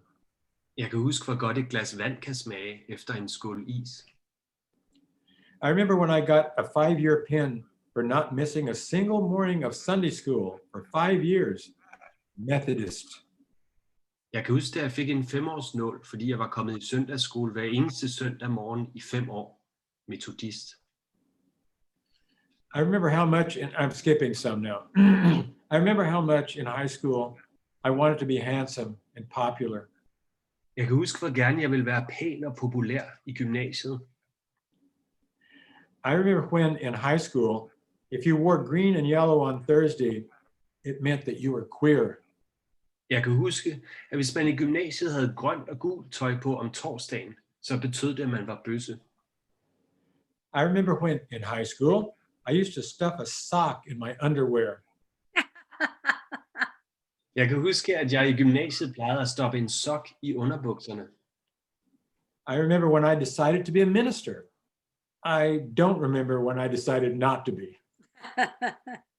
Jeg kan huske, hvor godt et glas vand kan smage efter en skål is. I remember when I got a 5-year pin for not missing a single morning of Sunday school for 5 years. Methodist. Jeg kan huske, at jeg fik en 5-årsnål, fordi jeg var kommet i søndagsskole hver eneste søndag morgen i 5 år. Metodist. I remember how much, and I'm skipping some now. I remember how much in high school I wanted to be handsome and popular. Jeg kan huske, hvor gerne jeg ville være pæn og populær i gymnasiet. I remember when in high school, if you wore green and yellow on Thursday, it meant that you were queer. Jeg kan huske, at hvis man i gymnasiet havde grønt og gult tøj på om torsdagen, så betød det, at man var bøsse. I remember when in high school, I used to stuff a sock in my underwear. Jeg kan huske, at jeg i gymnasiet plejede at stoppe en sok i underbukserne. I remember when I decided to be a minister. I don't remember when I decided not to be.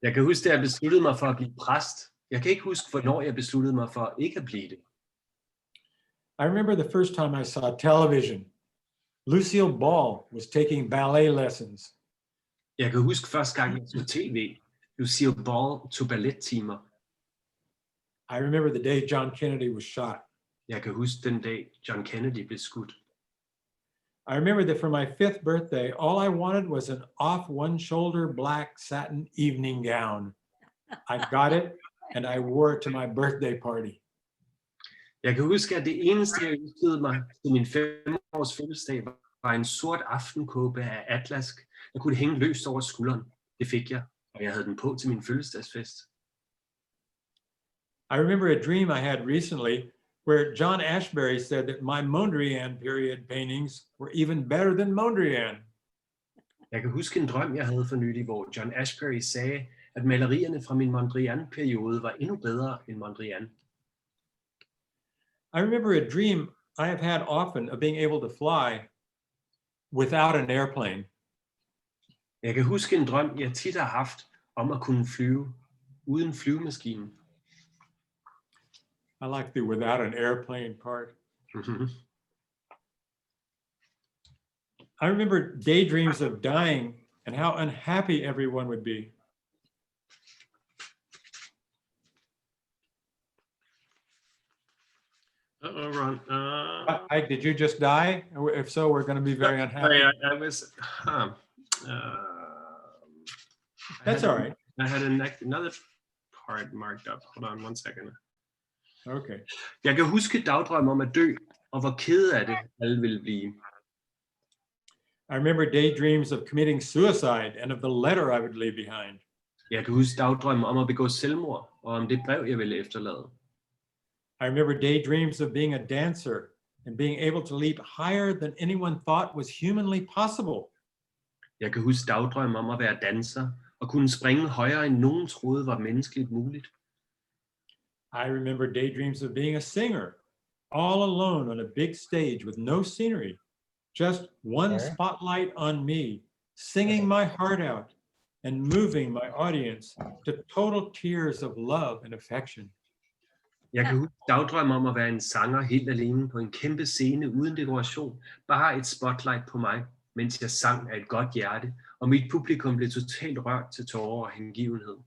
Jeg kan huske, at jeg besluttede mig for at blive præst. Jeg kan ikke huske, hvornår jeg besluttede mig for ikke at blive det. I remember the first time I saw television. Lucille Ball was taking ballet lessons. Jeg kan huske første gang, jeg så tv. Lucille Ball tog ballettimer. I remember the day John Kennedy was shot. Jeg kan huske den dag, John Kennedy blev skudt. I remember that for my 5th birthday, all I wanted was an off one shoulder black satin evening gown. I got it, and I wore it to my birthday party. Jeg kan huske, at det eneste, jeg ønskede mig til min 5-års fødselsdag, var en sort aftenkåbe af atlas, der kunne hænge løst over skulderen. Det fik jeg, og jeg havde den på til min fødselsdagsfest. I remember a dream I had recently where John Ashbery said that my Mondrian period paintings were even better than Mondrian. Jeg kan huske en drøm, jeg havde for nylig, hvor John Ashbery sagde, at malerierne fra min Mondrian-periode var endnu bedre end Mondrian. I remember a dream I have had often of being able to fly without an airplane. Jeg kan huske en drøm, jeg tit har haft om at kunne flyve uden flyvemaskinen. I like the without an airplane part. Mm-hmm. I remember daydreams of dying and how unhappy everyone would be. Ron. Pejk, did you just die? If so, we're going to be very unhappy. Sorry, I was. That's all right. I had another part marked up. Hold on one second. Okay. Jeg kan huske dagdrømme om at dø, og hvor kede af det alle ville blive. I remember daydreams of committing suicide and of the letter I would leave behind. Jeg kan huske dagdrømme om at begå selvmord, og om det brev, jeg ville efterlade. I remember daydreams of being a dancer and being able to leap higher than anyone thought was humanly possible. Jeg kan huske dagdrømme om at være danser, og kunne springe højere end nogen troede var menneskeligt muligt. I remember daydreams of being a singer, all alone on a big stage with no scenery, just one spotlight on me, singing my heart out and moving my audience to total tears of love and affection. Jeg kan huske dagdrømme om at være en sanger helt alene på en kæmpe scene uden dekoration, bare et spotlight på mig, mens jeg sang af et godt hjerte, og mit publikum blev totalt rørt til tårer og hengivenhed.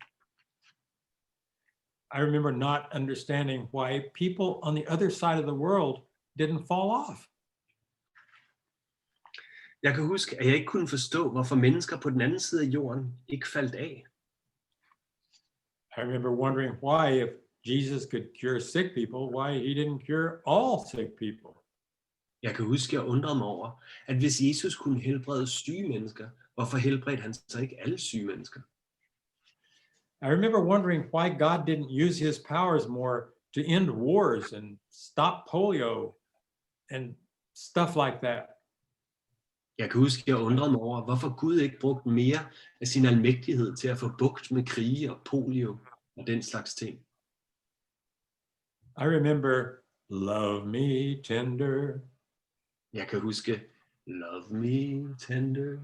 I remember not understanding why people on the other side of the world didn't fall off. Jeg kan huske, at jeg ikke kunne forstå, hvorfor mennesker på den anden side af jorden ikke faldt af. I remember wondering why, if Jesus could cure sick people, why he didn't cure all sick people. Jeg kan huske, at jeg undrede mig over, at hvis Jesus kunne helbrede syge mennesker, hvorfor helbredte han så ikke alle syge mennesker? I remember wondering why God didn't use his powers more to end wars and stop polio and stuff like that. Jeg kan huske, at jeg undrede mig over, hvorfor Gud ikke brugte mere af sin almægtighed til at få bugt med krige og polio og den slags ting. I remember, love me tender. Jeg kan huske, love me tender.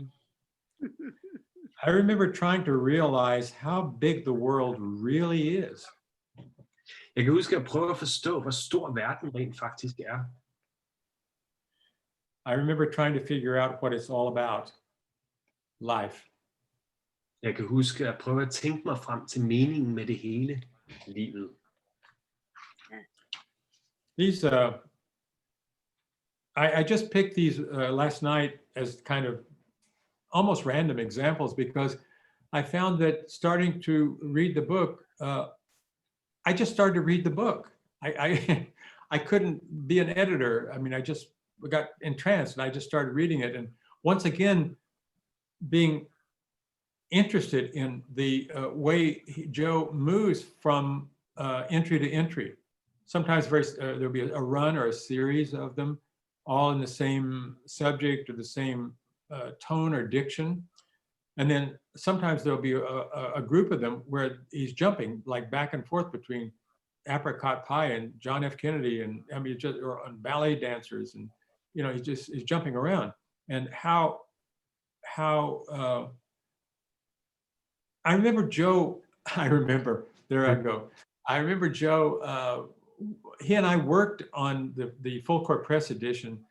I remember trying to realize how big the world really is. Jeg kan huske at prøve at forstå, hvor stor verden rent faktisk er. I remember trying to figure out what it's all about. Life. Jeg kan huske at prøve at tænke mig frem til meningen med det hele, livet. These, I just picked these last night as kind of almost random examples because I found that starting to read the book, I just started to read the book. I couldn't be an editor. I mean, I just got entranced and I just started reading it. And once again, being interested in the way Joe moves from entry to entry. Sometimes there'll be a run or a series of them, all in the same subject or the same tone or diction. And then sometimes there'll be a group of them where he's jumping like back and forth between apricot pie and John F. Kennedy and I mean, just or on ballet dancers, and you know, he's jumping around. And how I remember Joe. I remember there I go. I remember Joe. He and I worked on the full court press edition.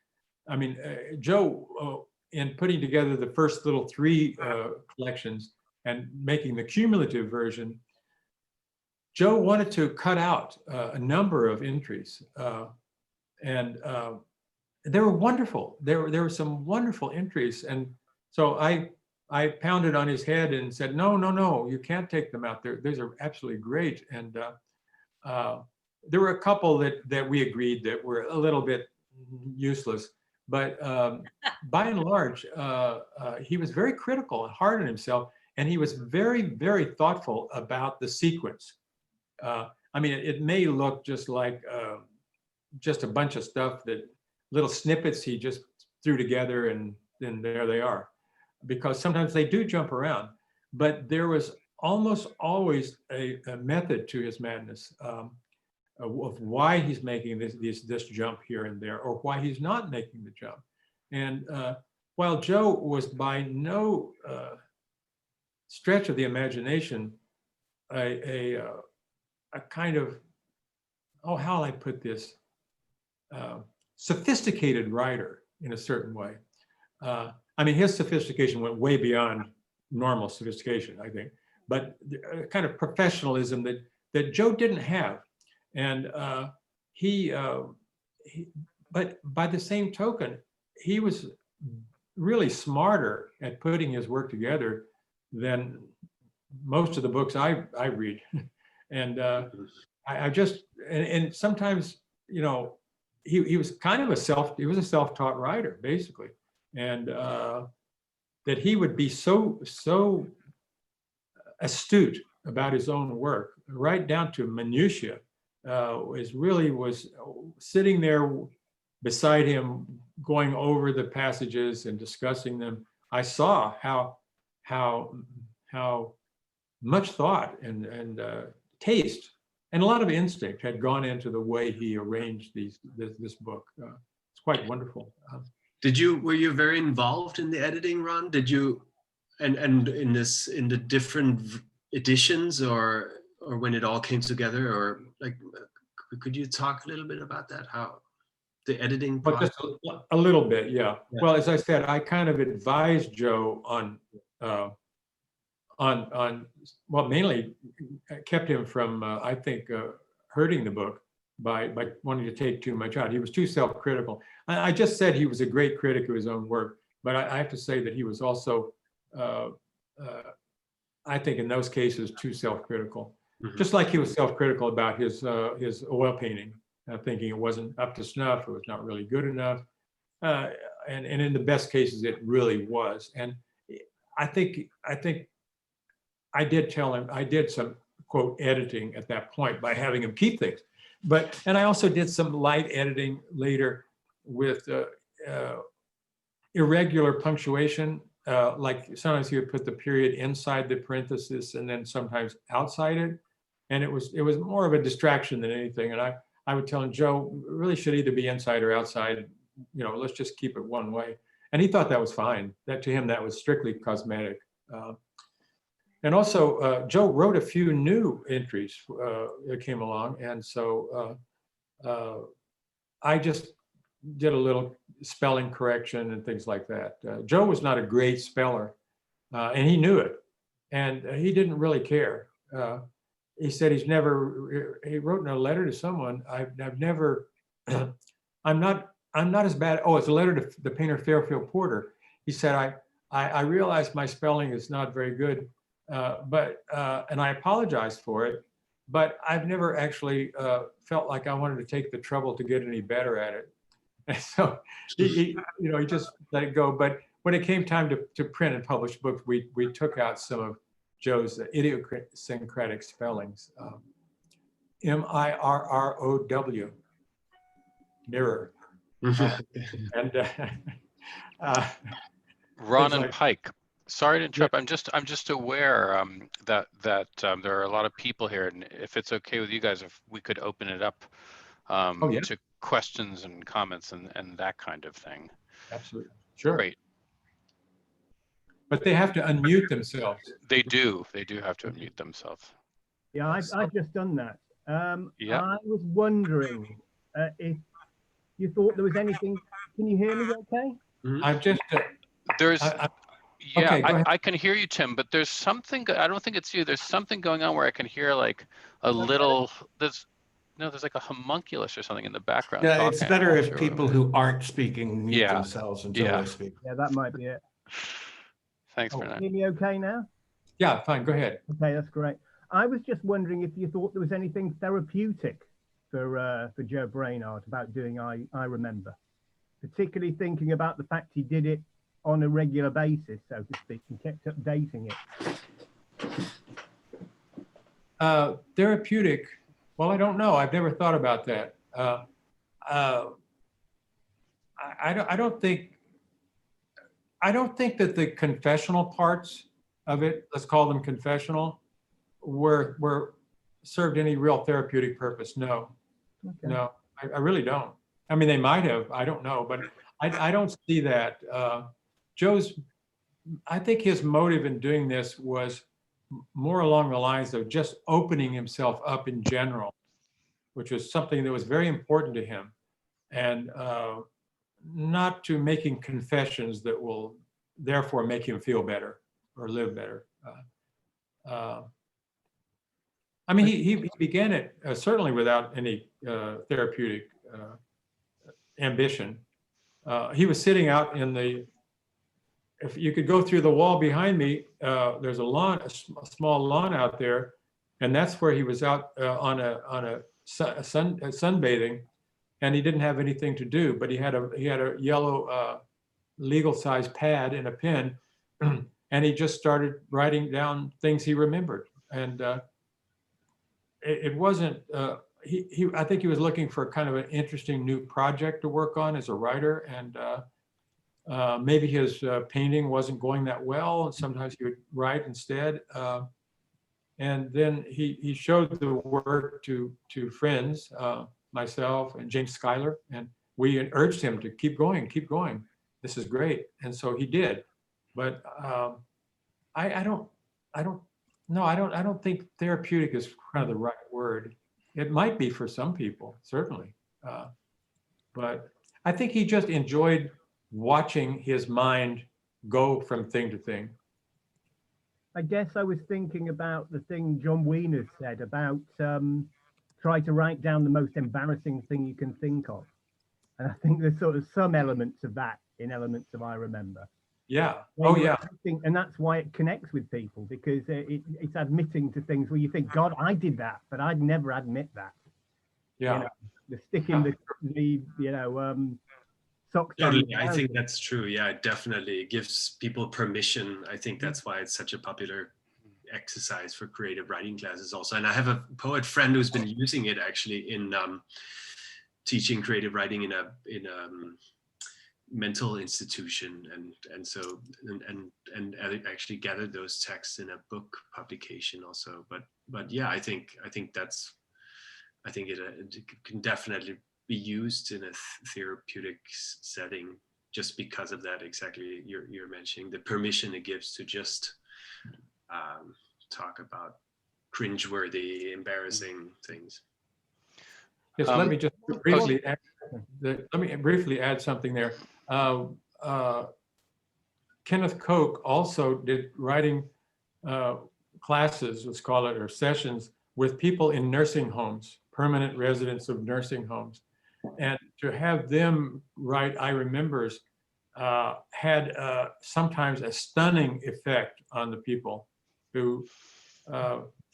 I mean, Joe. In putting together the first little 3 collections and making the cumulative version, Joe wanted to cut out a number of entries, and they were wonderful. There were some wonderful entries, and so I pounded on his head and said, no, you can't take them out. These are absolutely great. And there were a couple that we agreed that were a little bit useless. But by and large, he was very critical and hard on himself, and he was very, very thoughtful about the sequence. I mean, it may look just like just a bunch of stuff, that little snippets he just threw together, and then there they are. Because sometimes they do jump around, but there was almost always a method to his madness. Of why he's making this jump here and there, or why he's not making the jump. And while Joe was by no stretch of the imagination a kind of, how will I put this, sophisticated writer in a certain way. I mean, his sophistication went way beyond normal sophistication, I think, but the kind of professionalism that Joe didn't have. And he but by the same token, he was really smarter at putting his work together than most of the books I read. And I just, and sometimes, you know, he was kind of a self-taught writer, basically. And that he would be so astute about his own work, right down to minutiae, was sitting there beside him, going over the passages and discussing them. I saw how much thought and taste and a lot of instinct had gone into the way he arranged this book. It's quite wonderful. Were you very involved in the editing, Ron? Did you, and in the different editions, or when it all came together, or like, could you talk a little bit about that? How the editing But process? just a little bit, yeah. Well, as I said, I kind of advised Joe on well, mainly kept him from, I think, hurting the book by wanting to take too much out. He was too self-critical. I just said he was a great critic of his own work, but I have to say that he was also, I think in those cases, too self-critical. Mm-hmm. Just like he was self-critical about his oil painting, thinking it wasn't up to snuff, it was not really good enough. And in the best cases, it really was. And I think I did tell him, I did some, quote, editing at that point by having him keep things. And I also did some light editing later with irregular punctuation. Like sometimes he would put the period inside the parenthesis and then sometimes outside it. And it was more of a distraction than anything. And I would tell him, Joe, really should either be inside or outside. You know, let's just keep it one way. And he thought that was fine. That to him, that was strictly cosmetic. And also, Joe wrote a few new entries that came along. And so I just did a little spelling correction and things like that. Joe was not a great speller, and he knew it. And he didn't really care. He said he wrote in a letter to someone, I've never, I'm not as bad. Oh, it's a letter to the painter Fairfield Porter. He said, I realize my spelling is not very good. And I apologize for it, but I've never actually felt like I wanted to take the trouble to get any better at it. And so he just let it go. But when it came time to print and publish books, we took out some of Joe's idiosyncratic spellings. M-I-R-R-O-W, mirror. And Ron and Pejk. Sorry to interrupt. Yeah. I'm just aware that there are a lot of people here, and if it's okay with you guys, if we could open it up to questions and comments and that kind of thing. Absolutely. Sure. Great. But they have to unmute themselves. They do. They do have to unmute themselves. Yeah, I've just done that. Yeah. I was wondering if you thought there was anything. Can you hear me okay? I've just... There's... Yeah, okay, I can hear you, Tim, but there's something, I don't think it's you. There's something going on where I can hear like a little, there's like a homunculus or something in the background. Yeah, it's better if people who aren't speaking mute Yeah. themselves until Yeah. they speak. Yeah, that might be it. Thanks for that. Can you hear me okay now? Yeah, fine, go ahead. Okay, that's great. I was just wondering if you thought there was anything therapeutic for Joe Brainard about doing I Remember, particularly thinking about the fact he did it on a regular basis, so to speak, and kept updating it. Therapeutic, well, I don't know. I've never thought about that. I don't think that the confessional parts of it, let's call them confessional, were served any real therapeutic purpose. No, okay. No, I really don't. I mean, they might have, I don't know, but I don't see that. I think his motive in doing this was more along the lines of just opening himself up in general, which was something that was very important to him, and not to making confessions that will therefore make him feel better or live better. I mean, he began it certainly without any therapeutic ambition. He was sitting out in the, if you could go through the wall behind me, there's a lawn, a small lawn out there, and that's where he was out sunbathing, and he didn't have anything to do, but he had a yellow legal size pad and a pen, and he just started writing down things he remembered. And it wasn't, I think he was looking for kind of an interesting new project to work on as a writer, and maybe his painting wasn't going that well, and sometimes he would write instead. And then he showed the work to friends, myself and James Schuyler, and we urged him to keep going. This is great, and so he did. But I don't think therapeutic is kind of the right word. It might be for some people, certainly, but I think he just enjoyed watching his mind go from thing to thing. I guess I was thinking about the thing John Wiener said about try to write down the most embarrassing thing you can think of. And I think there's sort of some elements of that in elements of I Remember. Yeah. Oh, yeah. And that's why it connects with people, because it's admitting to things where you think, God, I did that, but I'd never admit that. Yeah. You know, the sticking the socks down. Totally, I think that's true. Yeah, it definitely gives people permission. I think that's why it's such a popular exercise for creative writing classes also. And I have a poet friend who's been using it actually in teaching creative writing in a mental institution, and so actually gathered those texts in a book publication also. But yeah, I think it can definitely be used in a therapeutic setting, just because of that exactly you're mentioning, the permission it gives to just talk about cringeworthy, embarrassing things. Yes, let me just briefly add something there. Kenneth Koch also did writing classes, let's call it, or sessions with people in nursing homes, permanent residents of nursing homes. And to have them write I Remembers had sometimes a stunning effect on the people who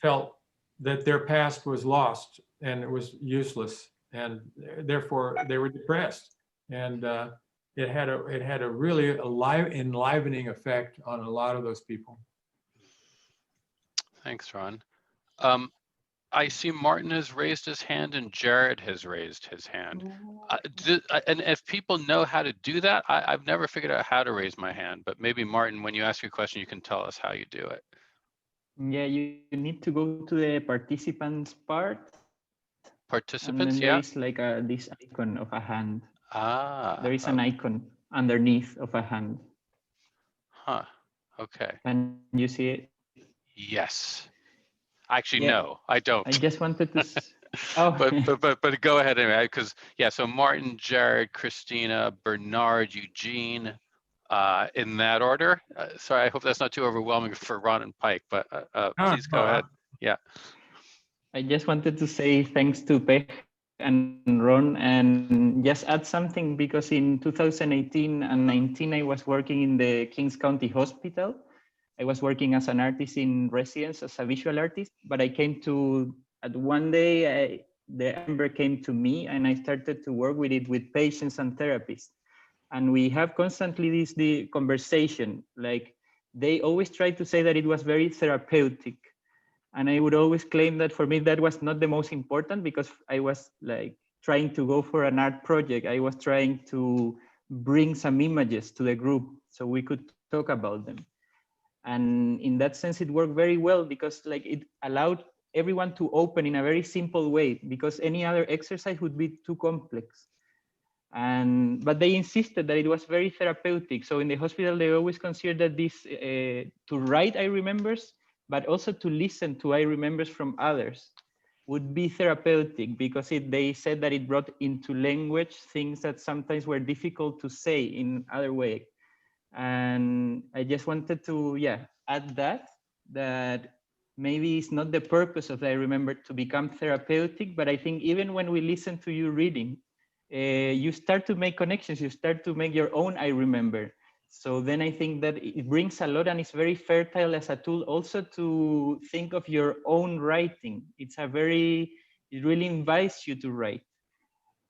felt that their past was lost and it was useless, and therefore they were depressed. And it had a really enlivening effect on a lot of those people. Thanks, Ron. I see Martin has raised his hand and Jared has raised his hand. And if people know how to do that, I've never figured out how to raise my hand, but maybe Martin, when you ask your question, you can tell us how you do it. Yeah, you need to go to the participants part. Participants, and then there is like this icon of a hand. There is an icon underneath of a hand. Huh, okay. Can you see it? Yes. Actually, no, I don't. I just wanted to. But go ahead anyway, because yeah. So Martin, Jared, Christina, Bernard, Eugene, in that order. Sorry, I hope that's not too overwhelming for Ron and Pejk, but please go ahead. Yeah. I just wanted to say thanks to Pejk and Ron, and just add something, because in 2018 and 19 I was working in the Kings County Hospital. I was working as an artist in residence as a visual artist, but I came to, at one day, the Amber came to me and I started to work with it with patients and therapists. And we have constantly the conversation, like they always try to say that it was very therapeutic. And I would always claim that for me, that was not the most important, because I was like trying to go for an art project. I was trying to bring some images to the group so we could talk about them. And in that sense, it worked very well, because like it allowed everyone to open in a very simple way, because any other exercise would be too complex. But they insisted that it was very therapeutic. So in the hospital, they always considered that this, to write I Remembers, but also to listen to I Remembers from others would be therapeutic, because they said that it brought into language things that sometimes were difficult to say in other way. And I just wanted to, add that maybe it's not the purpose of I Remember to become therapeutic, but I think even when we listen to you reading, you start to make connections, you start to make your own I remember. So then I think that it brings a lot, and it's very fertile as a tool also to think of your own writing. It really invites you to write.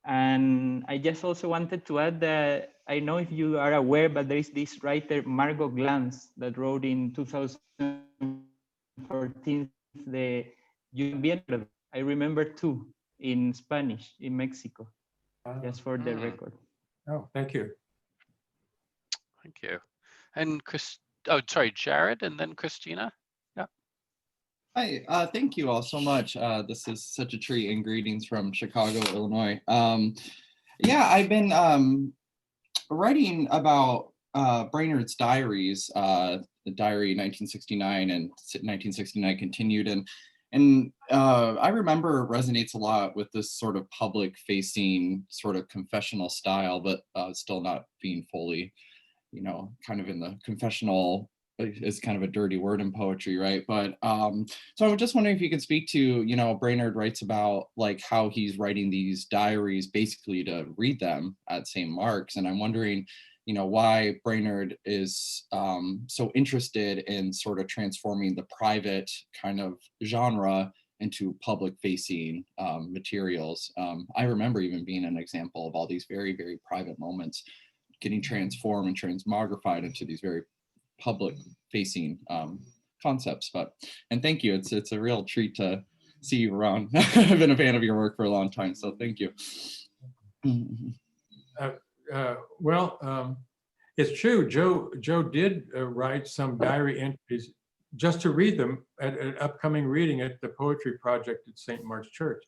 And I just also wanted to add that I know if you are aware, but there is this writer, Margot Glantz, that wrote in 2014, the I remember too, in Spanish, in Mexico, just for the record. Oh, thank you. Thank you. And sorry, Jared, and then Christina. Yeah. Hi, thank you all so much. This is such a treat, and greetings from Chicago, Illinois. Yeah, I've been writing about Brainard's diaries, the diary 1969 and 1969 continued, and I remember it resonates a lot with this sort of public-facing sort of confessional style, but still not being fully, you know, kind of in the confessional is kind of a dirty word in poetry, right? But so I was just wondering if you could speak to, you know, Brainard writes about like how he's writing these diaries basically to read them at St. Mark's, and I'm wondering, you know, why Brainard is so interested in sort of transforming the private kind of genre into public-facing materials. I remember even being an example of all these very, very private moments getting transformed and transmogrified into these very public-facing concepts. And thank you. It's a real treat to see you around. I've been a fan of your work for a long time, so thank you. It's true. Joe did write some diary entries just to read them at an upcoming reading at the Poetry Project at St. Mark's Church.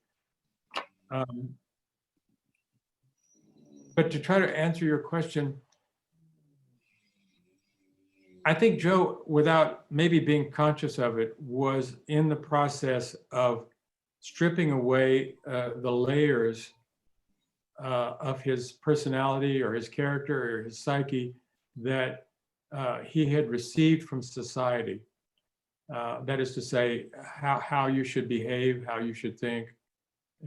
But to try to answer your question, I think Joe, without maybe being conscious of it, was in the process of stripping away the layers of his personality or his character or his psyche that he had received from society. That is to say, how you should behave, how you should think,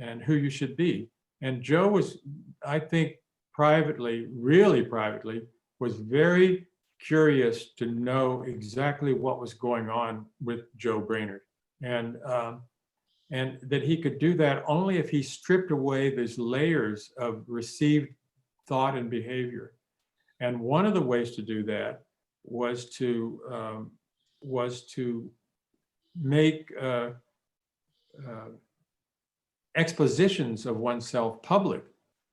and who you should be. And Joe was, I think, privately, really privately, was very curious to know exactly what was going on with Joe Brainard. And that he could do that only if he stripped away these layers of received thought and behavior. And one of the ways to do that was to make expositions of oneself public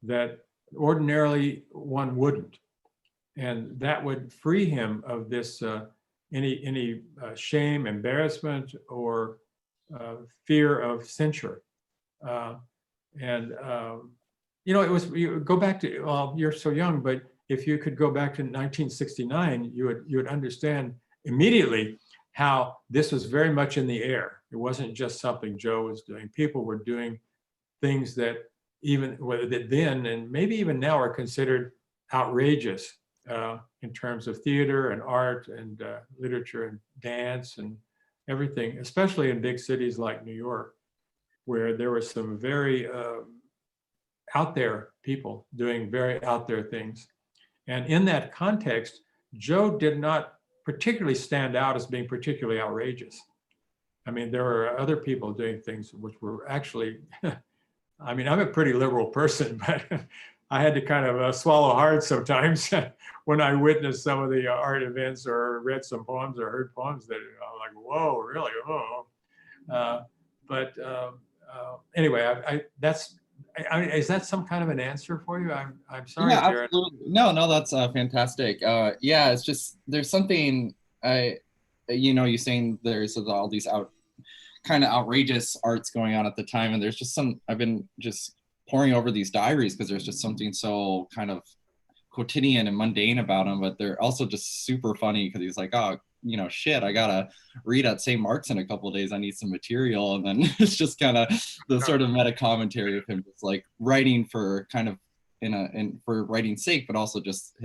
that ordinarily one wouldn't. And that would free him of this any shame, embarrassment, or fear of censure. You know, it was, you go back to, well, you're so young, but if you could go back to 1969, you would understand immediately how this was very much in the air. It wasn't just something Joe was doing. People were doing things that even that then and maybe even now are considered outrageous in terms of theater and art and literature and dance and everything, especially in big cities like New York, where there were some very out there people doing very out there things. And in that context, Joe did not particularly stand out as being particularly outrageous. I mean, there were other people doing things which were actually, I mean, I'm a pretty liberal person, but I had to kind of swallow hard sometimes when I witnessed some of the art events or read some poems or heard poems that I'm like, whoa, really? Oh. Anyway, I mean, is that some kind of an answer for you? I'm sorry, Yeah, Jared. absolutely. No, that's fantastic. Yeah, it's just, there's something, you know, you're saying there's all these kind of outrageous arts going on at the time, and there's just I've been just poring over these diaries because there's just something so kind of quotidian and mundane about them, but they're also just super funny because he's like, oh, you know, shit, I gotta read at St. Mark's in a couple of days, I need some material. And then it's just kind of the sort of meta commentary of him just like writing for kind of for writing's sake, but also just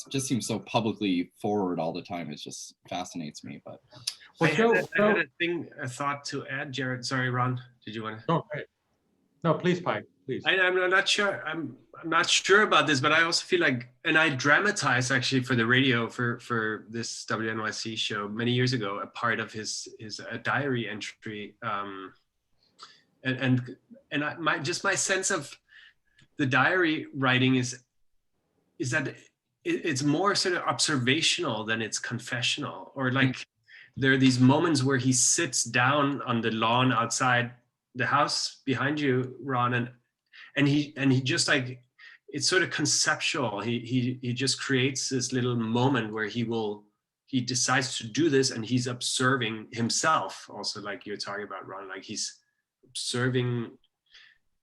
just seems so publicly forward all the time. It just fascinates me. But I had a thought to add, Jared. Sorry, Ron, did you want to? Oh, great. No, please, Pejk. please. I'm not sure. I'm not sure about this, but I also feel like, and I dramatized actually for the radio for this WNYC show many years ago, a part of his diary entry, and my sense of the diary writing is that it's more sort of observational than it's confessional, or like there are these moments where he sits down on the lawn outside the house behind you, Ron, and he just like, it's sort of conceptual. He just creates this little moment where he decides to do this, and he's observing himself also, like you're talking about, Ron, like he's observing.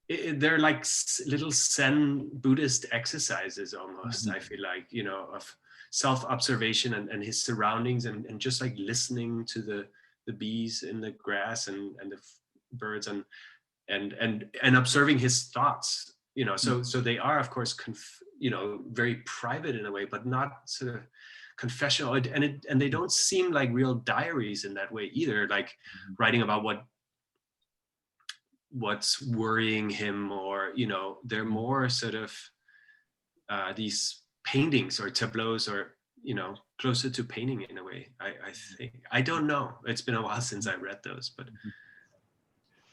They're like little Zen Buddhist exercises almost. I feel like, you know, of self-observation and his surroundings, and just like listening to the bees in the grass and the birds and observing his thoughts, you know. So they are, of course, you know, very private in a way, but not sort of confessional, and they don't seem like real diaries in that way either, like writing about what's worrying him, or, you know, they're more sort of these paintings or tableaus, or, you know, closer to painting in a way. I think, I don't know, it's been a while since I read those, but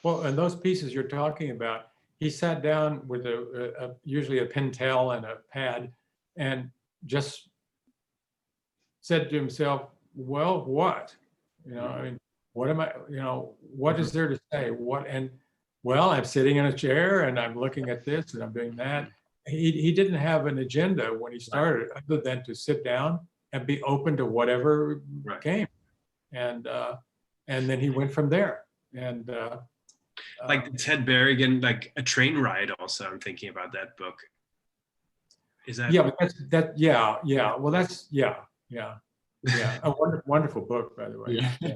Well, and those pieces you're talking about, he sat down with usually a pentel and a pad, and just said to himself, well, what? You know, I mean, what am I, you know, what is there to say? What, and well, I'm sitting in a chair and I'm looking at this and I'm doing that. He didn't have an agenda when he started, other than to sit down and be open to whatever came. And then he went from there. And like the Ted Berrigan, like A Train Ride also, I'm thinking about that book. Is that? Yeah, but yeah. Well, that's, yeah. A wonderful book, by the way. Yeah.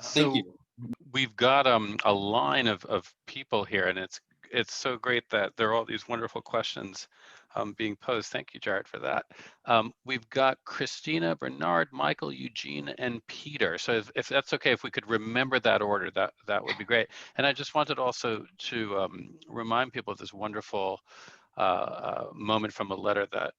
Thank you. We've got a line of people here, and it's so great that there are all these wonderful questions being posed. Thank you, Jared, for that. We've got Christina, Bernard, Michael, Eugene, and Peter. So if that's okay, if we could remember that order, that would be great. And I just wanted also to remind people of this wonderful moment from a letter that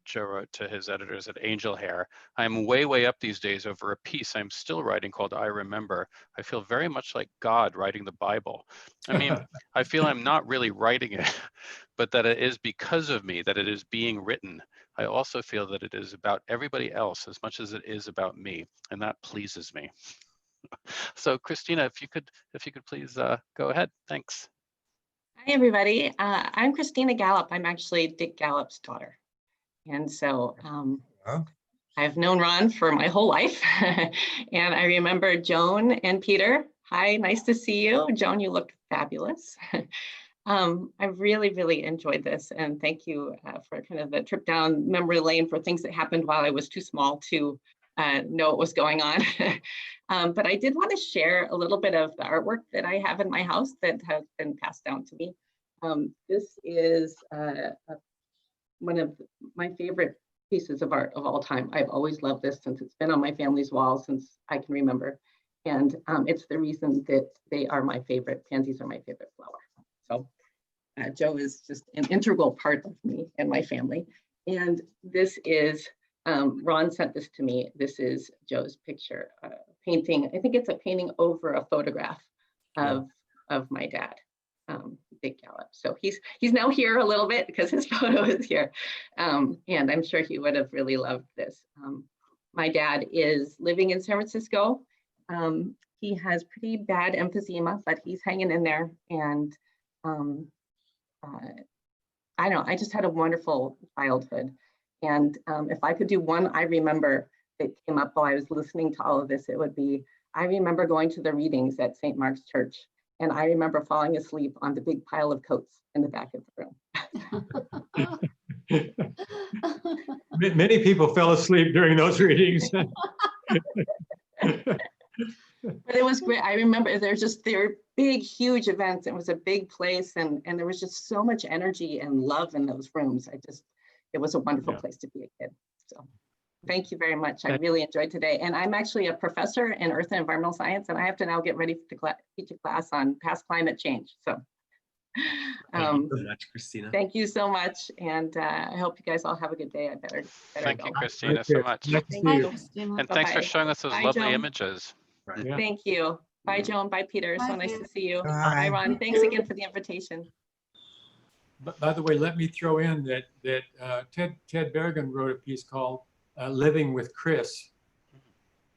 Joe wrote to his editors at Angel Hair. I'm way up these days over a piece I'm still writing called I Remember. I feel very much like God writing the Bible. I mean, I feel I'm not really writing it, but that it is because of me that it is being written. I also feel that it is about everybody else as much as it is about me, and that pleases me. So Christina, if you could please go ahead. Thanks. Hi, everybody. I'm Christina Gallup. I'm actually Dick Gallup's daughter. And so I've known Ron for my whole life. And I remember Joan and Peter. Hi, nice to see you. Joan, you look fabulous. I really enjoyed this. And thank you for kind of the trip down memory lane for things that happened while I was too small to know what was going on. But I did want to share a little bit of the artwork that I have in my house that has been passed down to me. This is one of my favorite pieces of art of all time. I've always loved this since it's been on my family's wall since I can remember. And it's the reason that they are my favorite. Pansies are my favorite flower. So Joe is just an integral part of me and my family. And this is, Ron sent this to me. This is Joe's picture, painting. I think it's a painting over a photograph of my dad, Dick Gallup. So he's now here a little bit because his photo is here. And I'm sure he would have really loved this. My dad is living in San Francisco. He has pretty bad emphysema, but he's hanging in there. And I don't know, I just had a wonderful childhood. And if I could do one, I remember that came up while I was listening to all of this, it would be, I remember going to the readings at St. Mark's Church, and I remember falling asleep on the big pile of coats in the back of the room. Many people fell asleep during those readings. But it was great. I remember they were big, huge events. It was a big place, and there was just so much energy and love in those rooms. It was a wonderful place to be a kid. So thank you very much. I really enjoyed today. And I'm actually a professor in earth and environmental science, and I have to now get ready to teach a class on past climate change. So Thank you so much, Christina. Thank you so much. And I hope you guys all have a good day. I better Thank go. you, Christina, so much. Thank you. And thanks for Bye-bye. showing us those Bye, lovely Joan. images. Right. Yeah. Thank you. Bye, Joan. Bye, Peter. Bye, So nice Peter. to see you. Bye. Bye, Ron. Thanks again for the invitation. By the way, let me throw in that Ted Bergen wrote a piece called "Living with Chris."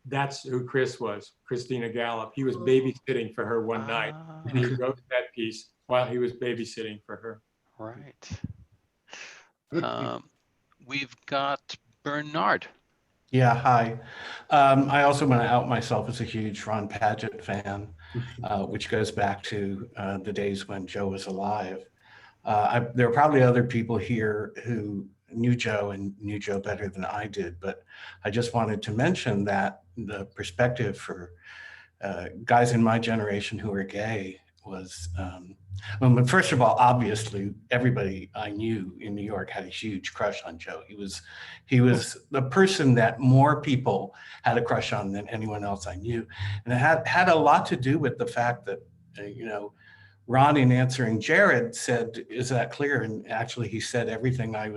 That's who Chris was, Christina Gallup. He was babysitting for her one night. And he wrote that piece while he was babysitting for her. Right. We've got Bernard. Yeah, hi. I also want to out myself as a huge Ron Padgett fan, which goes back to the days when Joe was alive. There are probably other people here who knew Joe and knew Joe better than I did, but I just wanted to mention that the perspective for guys in my generation who are gay was, well, first of all, obviously, everybody I knew in New York had a huge crush on Joe. He was the person that more people had a crush on than anyone else I knew. And it had a lot to do with the fact that, Ron, in answering Jared, said, "Is that clear?" And actually, he said everything I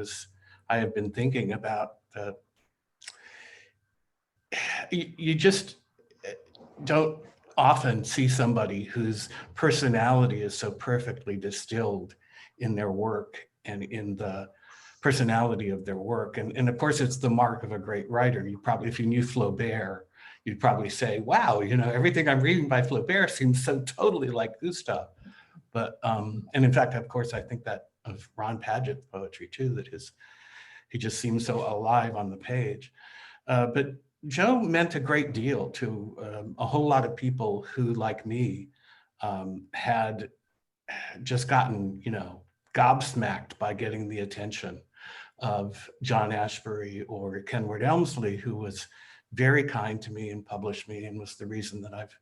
have been thinking about. You just don't often see somebody whose personality is so perfectly distilled in their work and in the personality of their work. And of course, it's the mark of a great writer. You probably, if you knew Flaubert, you'd probably say, wow, everything I'm reading by Flaubert seems so totally like Gustav. But, and in fact, of course, I think that of Ron Padgett's poetry too, that he just seems so alive on the page. But Joe meant a great deal to a whole lot of people who, like me, had just gotten, gobsmacked by getting the attention of John Ashbery or Kenward Elmsley, who was very kind to me and published me and was the reason that I've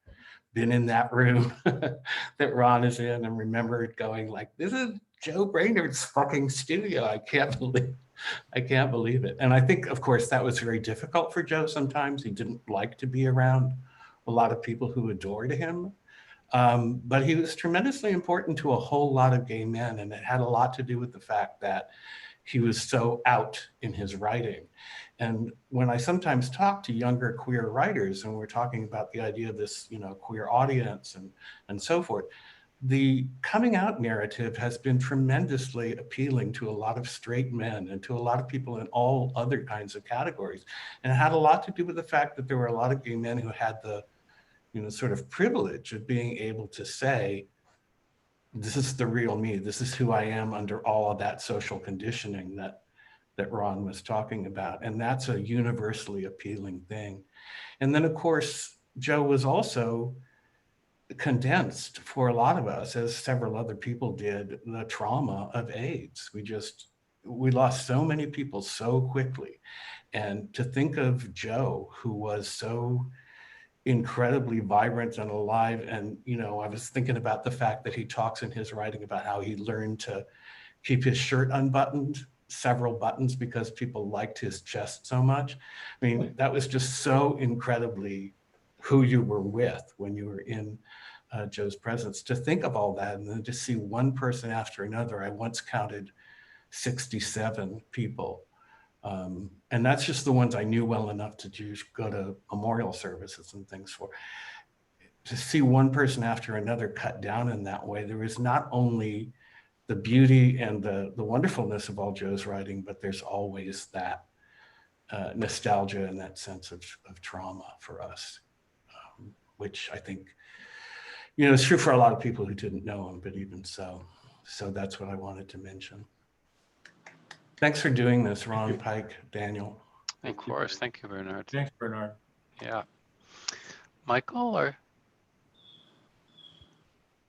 been in that room that Ron is in and remembered going like, this is Joe Brainard's fucking studio. I can't believe it. And I think, of course, that was very difficult for Joe sometimes. He didn't like to be around a lot of people who adored him. But he was tremendously important to a whole lot of gay men. And it had a lot to do with the fact that he was so out in his writing. And when I sometimes talk to younger queer writers, and we're talking about the idea of this, queer audience and so forth, the coming out narrative has been tremendously appealing to a lot of straight men and to a lot of people in all other kinds of categories. And it had a lot to do with the fact that there were a lot of gay men who had the, sort of privilege of being able to say, this is the real me. This is who I am under all of that social conditioning that Ron was talking about. And that's a universally appealing thing. And then, of course, Joe was also condensed for a lot of us, as several other people did, the trauma of AIDS. We lost so many people so quickly. And to think of Joe, who was so incredibly vibrant and alive. And, I was thinking about the fact that he talks in his writing about how he learned to keep his shirt unbuttoned, several buttons, because people liked his chest so much. I mean, that was just so incredibly who you were with when you were in Joe's presence. To think of all that and then to see one person after another. I once counted 67 people. And that's just the ones I knew well enough to just go to memorial services and things for. To see one person after another cut down in that way, there is not only the beauty and the wonderfulness of all Joe's writing, but there's always that nostalgia and that sense of trauma for us, which I think, is true for a lot of people who didn't know him, but even so that's what I wanted to mention. Thanks for doing this, Ron, Pejk, Daniel. Of course. Thank you, Bernard. Thanks, Bernard. Yeah. Michael, or?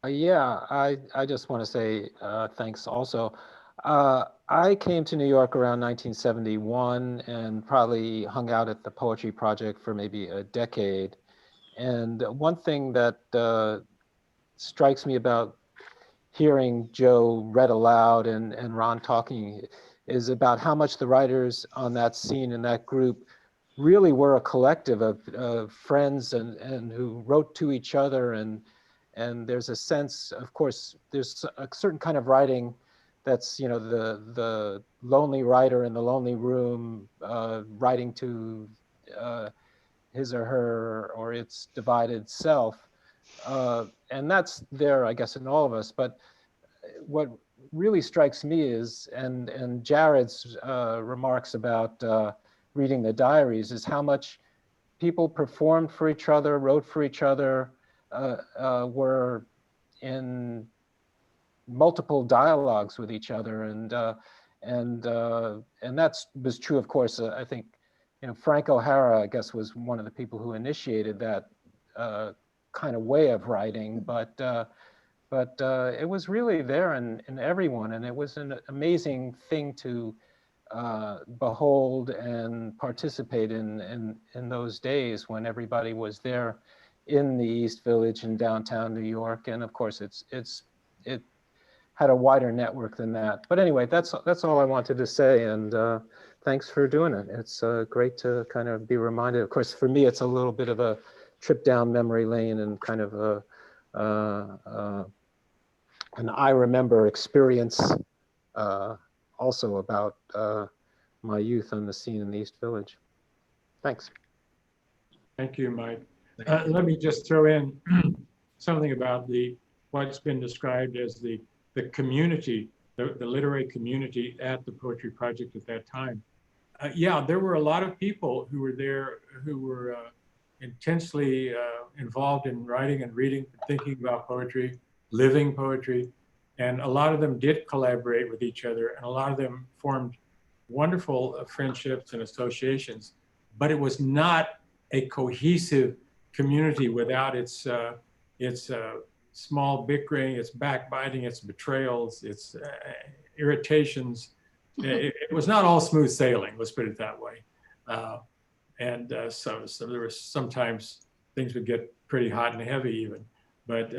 Yeah, I just want to say thanks also. I came to New York around 1971 and probably hung out at the Poetry Project for maybe a decade. And one thing that strikes me about hearing Joe read aloud and Ron talking is about how much the writers on that scene and that group really were a collective of friends and who wrote to each other and there's a sense, of course, there's a certain kind of writing that's, you know, the lonely writer in the lonely room, writing to his or her or its divided self. And that's there, I guess, in all of us. But what really strikes me is, and Jared's remarks about reading the diaries, is how much people performed for each other, wrote for each other, were in multiple dialogues with each other, and that was true, of course. I think, you know, Frank O'Hara, I guess, was one of the people who initiated that kind of way of writing, but it was really there in everyone, and it was an amazing thing to behold and participate in those days when everybody was there in the East Village in downtown New York. And of course, it had a wider network than that. But anyway, that's all I wanted to say. And thanks for doing it. It's great to kind of be reminded. Of course, for me, it's a little bit of a trip down memory lane and kind of an I remember experience also about my youth on the scene in the East Village. Thanks. Thank you, Mike. Let me just throw in something about what's been described as the community, the literary community at the Poetry Project at that time. Yeah, there were a lot of people who were there who were intensely involved in writing and reading, thinking about poetry, living poetry. And a lot of them did collaborate with each other, and a lot of them formed wonderful friendships and associations. But it was not a cohesive community without its small bickering, its backbiting, its betrayals, its irritations. It was not all smooth sailing, let's put it that way. So there was sometimes things would get pretty hot and heavy even. But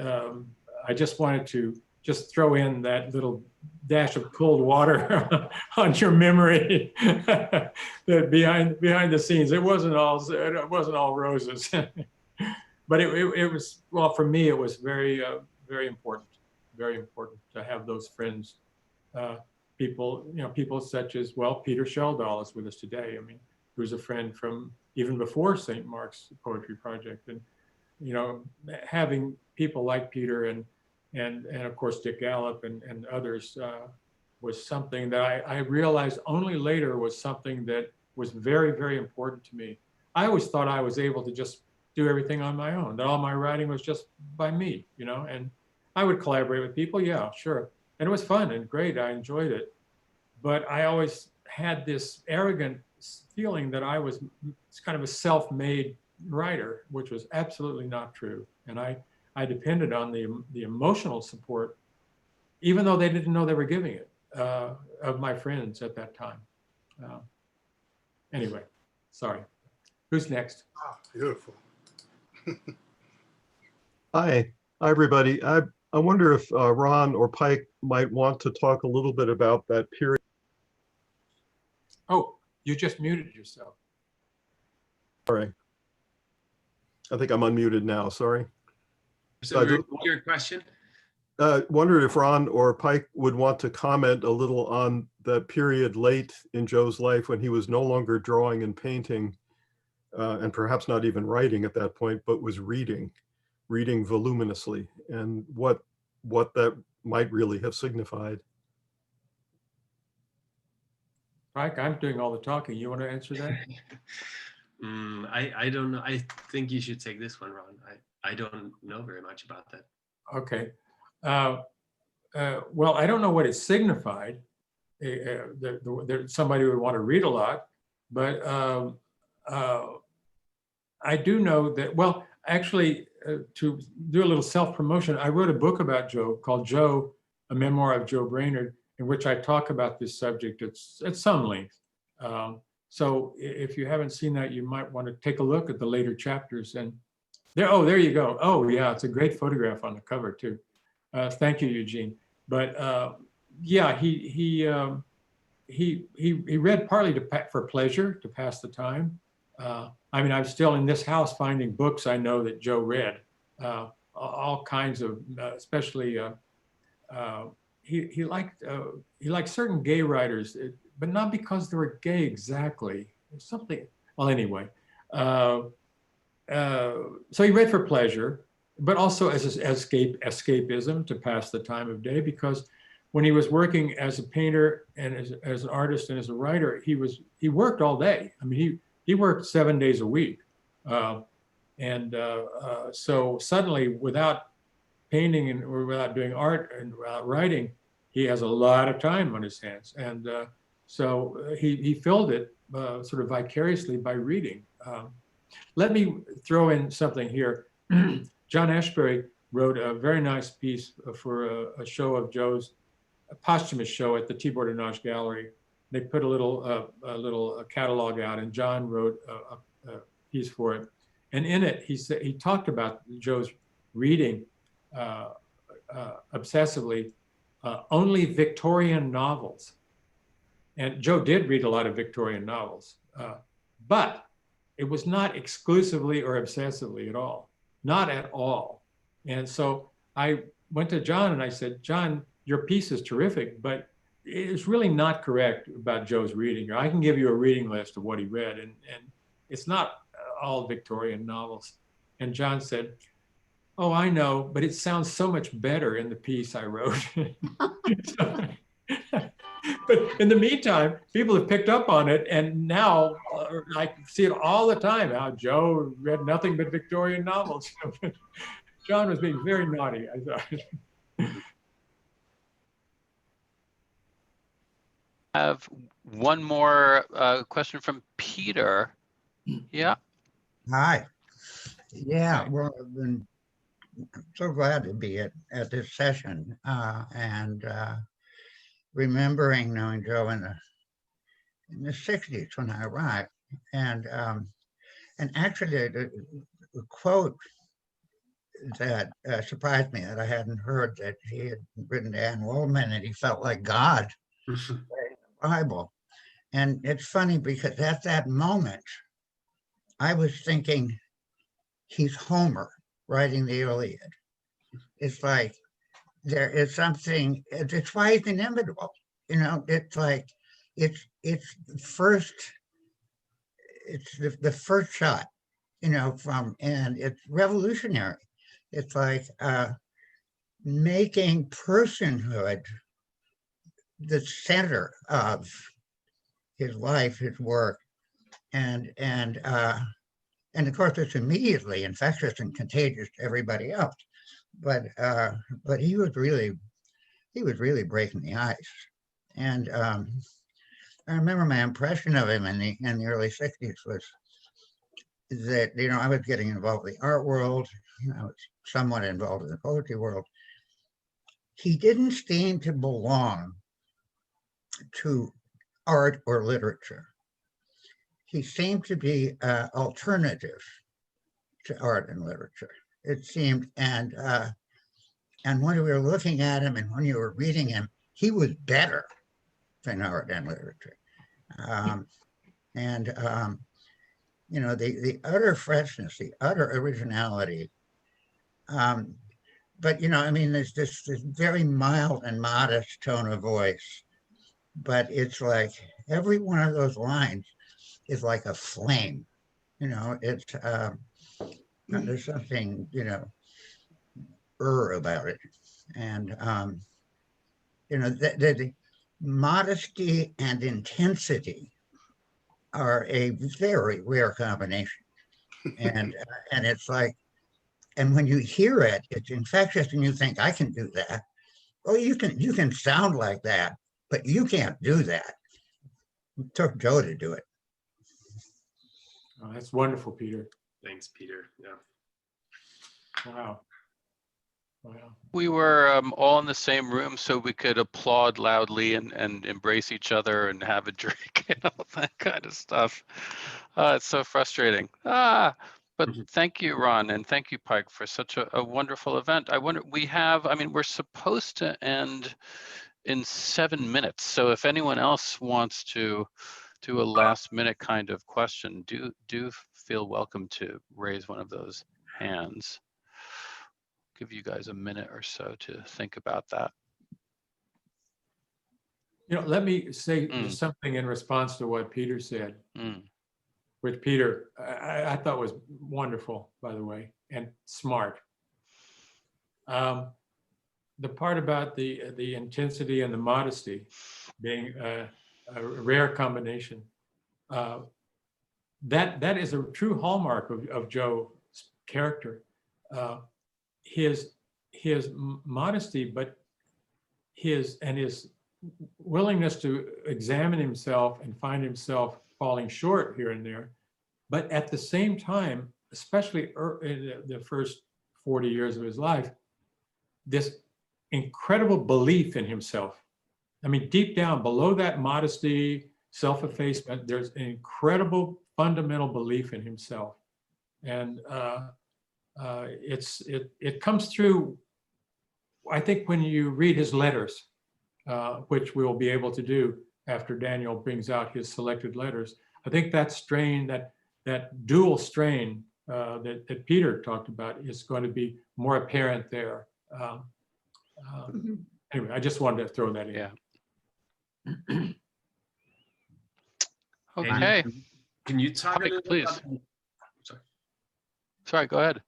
I just wanted to just throw in that little dash of cold water on your memory that behind the scenes, it wasn't all roses. But it was, well, for me, it was very important to have those friends, people such as, well, Peter Schjeldahl is with us today. I mean, who's a friend from even before St. Mark's Poetry Project. And, you know, having people like Peter and of course, Dick Gallup and others was something that I realized only later was something that was very, very important to me. I always thought I was able to just do everything on my own, that all my writing was just by me, you know, and I would collaborate with people, yeah, sure. And it was fun and great, I enjoyed it. But I always had this arrogant feeling that I was kind of a self-made writer, which was absolutely not true. And I depended on the emotional support, even though they didn't know they were giving it, of my friends at that time. Anyway, sorry. Who's next? Ah, beautiful. Hi everybody. I wonder if Ron or Pejk might want to talk a little bit about that period. Oh, you just muted yourself. Sorry. I think I'm unmuted now, sorry. So your question? Wondered if Ron or Pejk would want to comment a little on the period late in Joe's life when he was no longer drawing and painting, and perhaps not even writing at that point, but was reading voluminously, and what that might really have signified. Pejk, I'm doing all the talking. You want to answer that? I don't know. I think you should take this one, Ron. I don't know very much about that. Okay. Well, I don't know what it signified. Somebody would want to read a lot, but I do know that, well, actually, to do a little self-promotion, I wrote a book about Joe called Joe, a memoir of Joe Brainard, in which I talk about this subject at some length. So if you haven't seen that, you might want to take a look at the later chapters. And there you go. Oh yeah, it's a great photograph on the cover too. Thank you, Eugene. But yeah, he read partly for pleasure, to pass the time. I mean, I'm still in this house finding books I know that Joe read. all kinds of, especially he liked certain gay writers, but not because they were gay exactly. Something. Well, anyway, so he read for pleasure, but also as escapism to pass the time of day. Because when he was working as a painter and as an artist and as a writer, he worked all day. I mean, he worked 7 days a week. So suddenly, without painting or without doing art and without writing, he has a lot of time on his hands. And so he filled it sort of vicariously by reading. Let me throw in something here. John Ashbery wrote a very nice piece for a show of Joe's, a posthumous show at the Tibor de Notch Gallery. They put a little catalog out, and John wrote a piece for it. And in it, he talked about Joe's reading obsessively only Victorian novels. And Joe did read a lot of Victorian novels, but it was not exclusively or obsessively at all, not at all. And so I went to John and I said, John, your piece is terrific, but it's really not correct about Joe's reading. I can give you a reading list of what he read, and it's not all Victorian novels. And John said, oh, I know, but it sounds so much better in the piece I wrote. But in the meantime, people have picked up on it, and now I see it all the time, how Joe read nothing but Victorian novels. John was being very naughty, I thought. I have one more question from Peter. Yeah. Hi. Yeah, well, I've been so glad to be at this session and remembering knowing Joe in the 60s when I arrived. And actually the quote that surprised me that I hadn't heard, that he had written to Ann Woolman and he felt like God in the Bible. And it's funny because at that moment, I was thinking he's Homer writing the Iliad. It's like there is something, it's why he's inimitable. You know, it's like, it's the first shot, you know, and it's revolutionary. It's like making personhood the center of his life, his work, and of course it's immediately infectious and contagious to everybody else. But he was really breaking the ice. And I remember my impression of him in the early 60s was that, you know, I was getting involved in the art world, I was somewhat involved in the poetry world. He didn't seem to belong to art or literature. He seemed to be alternative to art and literature, it seemed. And when we were looking at him and when you were reading him, he was better than art and literature. You know, the utter freshness, the utter originality. But, you know, I mean, there's this very mild and modest tone of voice, but it's like every one of those lines is like a flame, you know, it's, there's something, you know, about it. And, you know, the modesty and intensity are a very rare combination. And it's like, and when you hear it, it's infectious and you think, I can do that. Well, you can sound like that, but you can't do that. It took Joe to do it. Oh, that's wonderful, Peter. Thanks, Peter. Yeah. Wow. Wow. We were all in the same room so we could applaud loudly and embrace each other and have a drink and all that kind of stuff. It's so frustrating. But thank you, Ron, and thank you, Pejk, for such a wonderful event. I wonder, we're supposed to end in 7 minutes. So if anyone else wants to do a last minute kind of question, do feel welcome to raise one of those hands. give you guys a minute or so to think about that. Let me say something in response to what Peter said, Mm. which Peter, I thought was wonderful, by the way, and smart. The part about the intensity and the modesty being a rare combination, that is a true hallmark of Joe's character. His modesty, but his willingness to examine himself and find himself falling short here and there, but at the same time, especially in the first 40 years of his life, this incredible belief in himself. I mean, deep down below that modesty, self-effacement, there's an incredible fundamental belief in himself. And it comes through, I think, when you read his letters, which we'll be able to do after Daniel brings out his selected letters. I think that strain, that dual strain that Peter talked about is going to be more apparent there. Anyway, I just wanted to throw that in. Yeah. Okay. Can you talk a little please? bit about, Sorry, go ahead.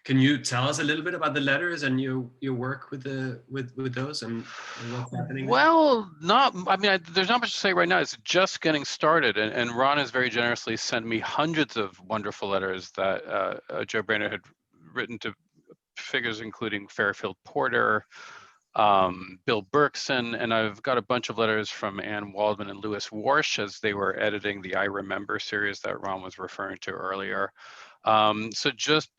Can you tell us a little bit about the letters and your work with those and what's happening? Well, there's not much to say right now. It's just getting started, and Ron has very generously sent me hundreds of wonderful letters that Joe Brainard had written to figures including Fairfield Porter, Bill Berkson, and I've got a bunch of letters from Ann Waldman and Louis Warsh as they were editing the I Remember series that Ron was referring to earlier. So just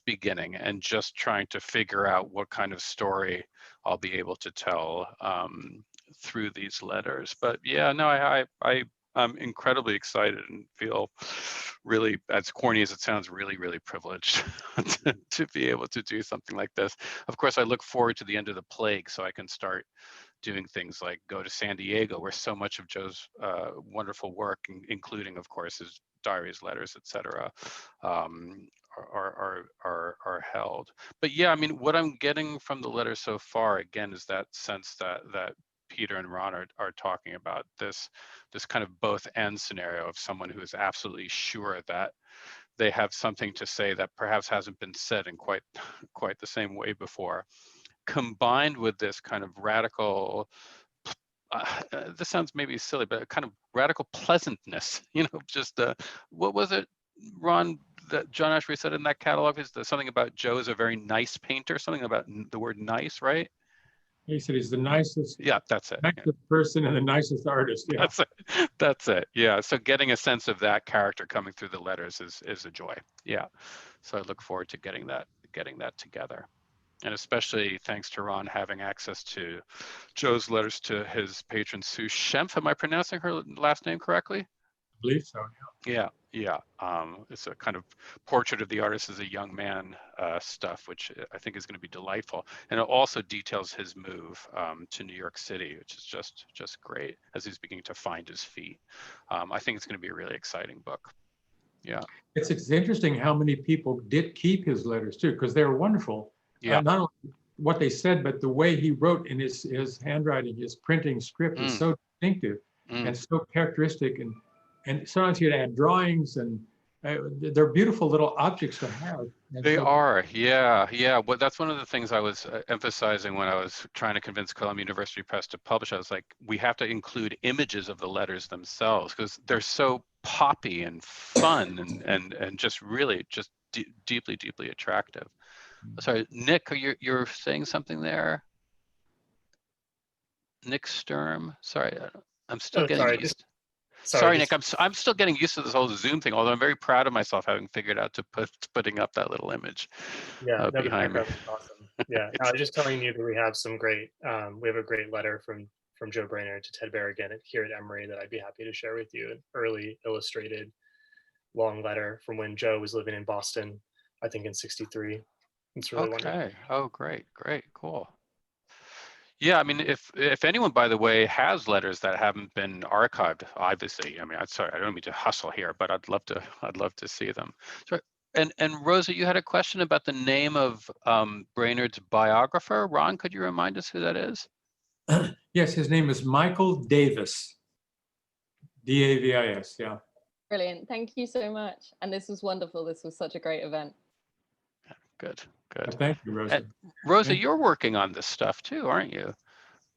beginning and just trying to figure out what kind of story I'll be able to tell through these letters. But yeah, no, I'm incredibly excited and feel really, as corny as it sounds, really, really privileged to be able to do something like this. Of course, I look forward to the end of the plague so I can start doing things like go to San Diego, where so much of Joe's wonderful work, including, of course, his diaries, letters, etc., are held. But yeah, I mean, what I'm getting from the letter so far, again, is that sense that Peter and Ron are talking about this kind of both end scenario of someone who is absolutely sure that they have something to say that perhaps hasn't been said in quite the same way before, combined with this kind of radical, this sounds maybe silly, but a kind of radical pleasantness, just what was it, Ron, that John Ashby said in that catalog, is something about Joe is a very nice painter, something about the word nice, right? He said he's the nicest, that's it. Nicest person and the nicest artist. Yeah. That's it. Yeah. So getting a sense of that character coming through the letters is a joy. Yeah. So I look forward to getting that together. And especially thanks to Ron having access to Joe's letters to his patron Sue Schempf. Am I pronouncing her last name correctly? I believe so. Yeah. It's a kind of portrait of the artist as a young man stuff, which I think is going to be delightful. And it also details his move to New York City, which is just great as he's beginning to find his feet. I think it's going to be a really exciting book. Yeah. It's interesting how many people did keep his letters too, because they were wonderful. Yeah. Not only what they said, but the way he wrote in his handwriting, his printing script is so distinctive and so characteristic. And sometimes he'd add drawings, and they're beautiful little objects to have. They are, yeah. Well, that's one of the things I was emphasizing when I was trying to convince Columbia University Press to publish. I was like, we have to include images of the letters themselves because they're so poppy and fun and just really just deeply, deeply attractive. Sorry, Nick, you're saying something there? Nick Sturm. Sorry, I'm still getting used. Sorry, Nick. I'm still getting used to this whole Zoom thing. Although I'm very proud of myself having figured out to putting up that little image. Yeah, behind me. That was awesome. Yeah, I was just telling you that we have some great. We have a great letter from Joe Brainard to Ted Berrigan here at Emory that I'd be happy to share with you. An early illustrated, long letter from when Joe was living in Boston, I think in '63. It's really wonderful. Oh, great, cool. Yeah, I mean, if anyone, by the way, has letters that haven't been archived, obviously, I mean, I'm sorry, I don't mean to hustle here, but I'd love to see them. So And Rosa, you had a question about the name of Brainard's biographer. Ron, could you remind us who that is? Yes, his name is Michael Davis. Davis, yeah. Brilliant. Thank you so much. And this was wonderful. This was such a great event. Good, good. Thank you, Rosa. And Rosa, you're working on this stuff too, aren't you?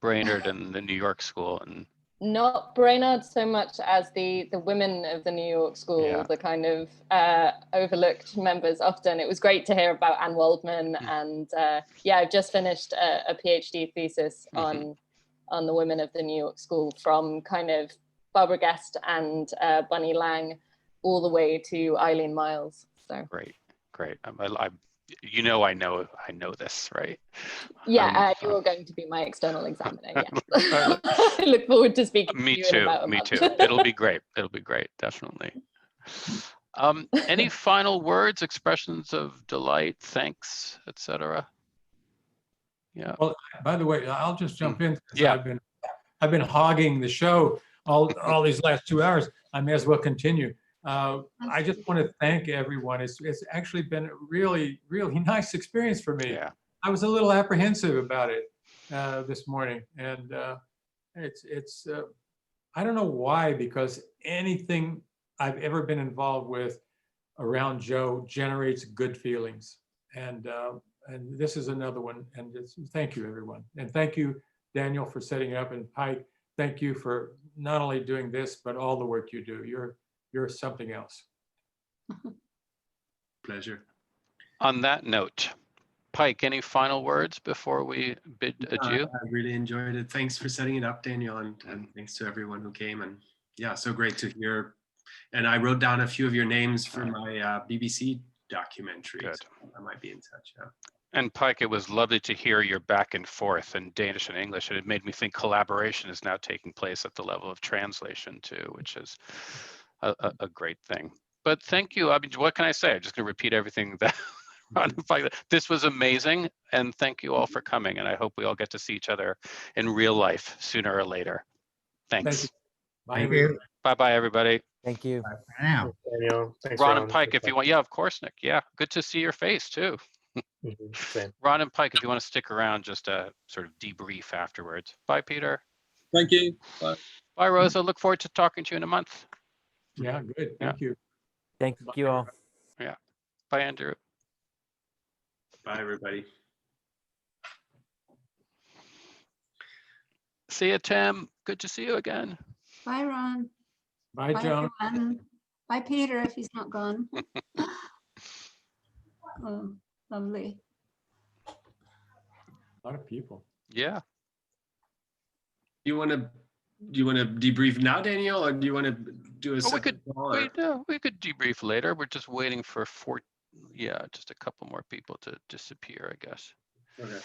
Brainard and the New York School. And not Brainard so much as the women of the New York School, the kind of overlooked members often. It was great to hear about Anne Waldman, and yeah, I've just finished a PhD thesis on the women of the New York School, from kind of Barbara Guest and Bunny Lang all the way to Eileen Miles. So great. You know, I know this, right? Yeah, you're going to be my external examiner. Yeah. I look forward to speaking to you in about a month. Me too. It'll be great. It'll be great, definitely. Any final words, expressions of delight, thanks, etc.? Yeah. Well, by the way, I'll just jump in. Yeah. I've been hogging the show all these last 2 hours. I may as well continue. I just want to thank everyone. It's actually been a really, really nice experience for me. Yeah. I was a little apprehensive about it this morning, and it's I don't know why, because anything I've ever been involved with around Joe generates good feelings, and this is another one. And thank you, everyone, and thank you, Daniel, for setting it up, and Pejk, thank you for not only doing this but all the work you do. You're something else. Pleasure. On that note, Pejk, any final words before we bid adieu? I really enjoyed it. Thanks for setting it up, Daniel, and thanks to everyone who came. And yeah, so great to hear. And I wrote down a few of your names for my BBC documentary. Good. So I might be in touch. Yeah. And Pejk, it was lovely to hear your back and forth in Danish and English, and it made me think collaboration is now taking place at the level of translation too, which is a great thing. But thank you. I mean, what can I say? I'm just going to repeat everything that Ron and Pejk. This was amazing, and thank you all for coming. And I hope we all get to see each other in real life sooner or later. Thanks. Thank you. Bye, bye, everybody. Thank you. Bye for now. Daniel, thanks, Ron and Pejk, if you want. Yeah, of course, Nick. Yeah, good to see your face too. Same. Ron and Pejk, if you want to stick around, just a sort of debrief afterwards. Bye, Peter. Thank you. Bye. Bye, Rosa. Look forward to talking to you in a month. Yeah, good. Thank you. Thank you all. Yeah. Bye, Andrew. Bye, everybody. See you, Tim. Good to see you again. Bye, Ron. Bye, John. Everyone. Bye, Peter, if he's not gone. Oh, lovely. A lot of people. Yeah. Do you want to debrief now, Daniel, or do you want to do a second call? We could debrief later. We're just waiting for just a couple more people to disappear, I guess. Okay.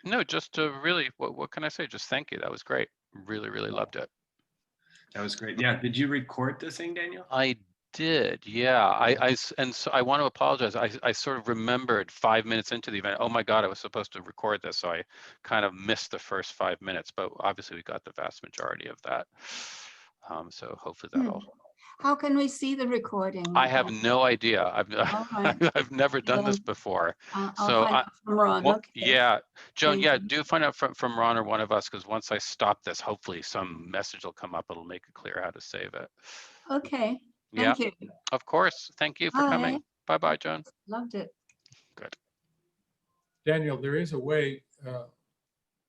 No, just to really, what can I say? Just thank you. That was great. Really, really loved it. That was great. Yeah. Did you record the thing, Daniel? I did. Yeah. And so I want to apologize. I sort of remembered 5 minutes into the event, oh my God, I was supposed to record this. So I kind of missed the first 5 minutes, but obviously we got the vast majority of that. So hopefully that'll. How can we see the recording? I have no idea. Right. I've never done this before. I'll find out from Ron. Okay. Yeah, Joan. Thank you. Do find out from Ron or one of us, because once I stop this, hopefully some message will come up. It'll make it clear how to save it. Okay. Yeah. Thank you. Of course. Thank you for coming. Bye, bye, Joan. Loved it. Good. Daniel, there is a way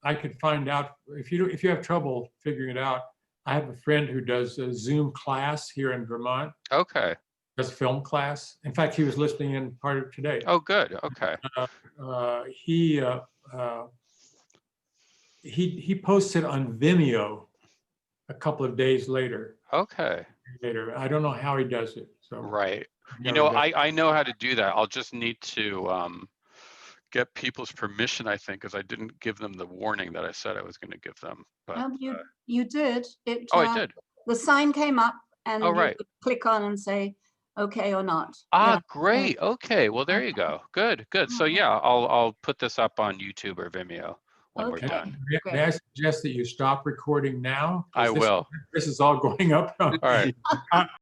I could find out if you have trouble figuring it out. I have a friend who does a Zoom class here in Vermont. Okay. Does film class. In fact, he was listening in part of today. Oh, good. Okay. He posted on Vimeo a couple of days later. Okay. I don't know how he does it. So right. You know, I know how to do that. I'll just need to get people's permission, I think, because I didn't give them the warning that I said I was going to give them. But you did. I did. The sign came up, and you right. could click on and say okay or not. Great. Okay. Well, there you go. Good. So yeah, I'll put this up on YouTube or Vimeo when we're done. May I suggest that you stop recording now? I will. This is all going up. All right.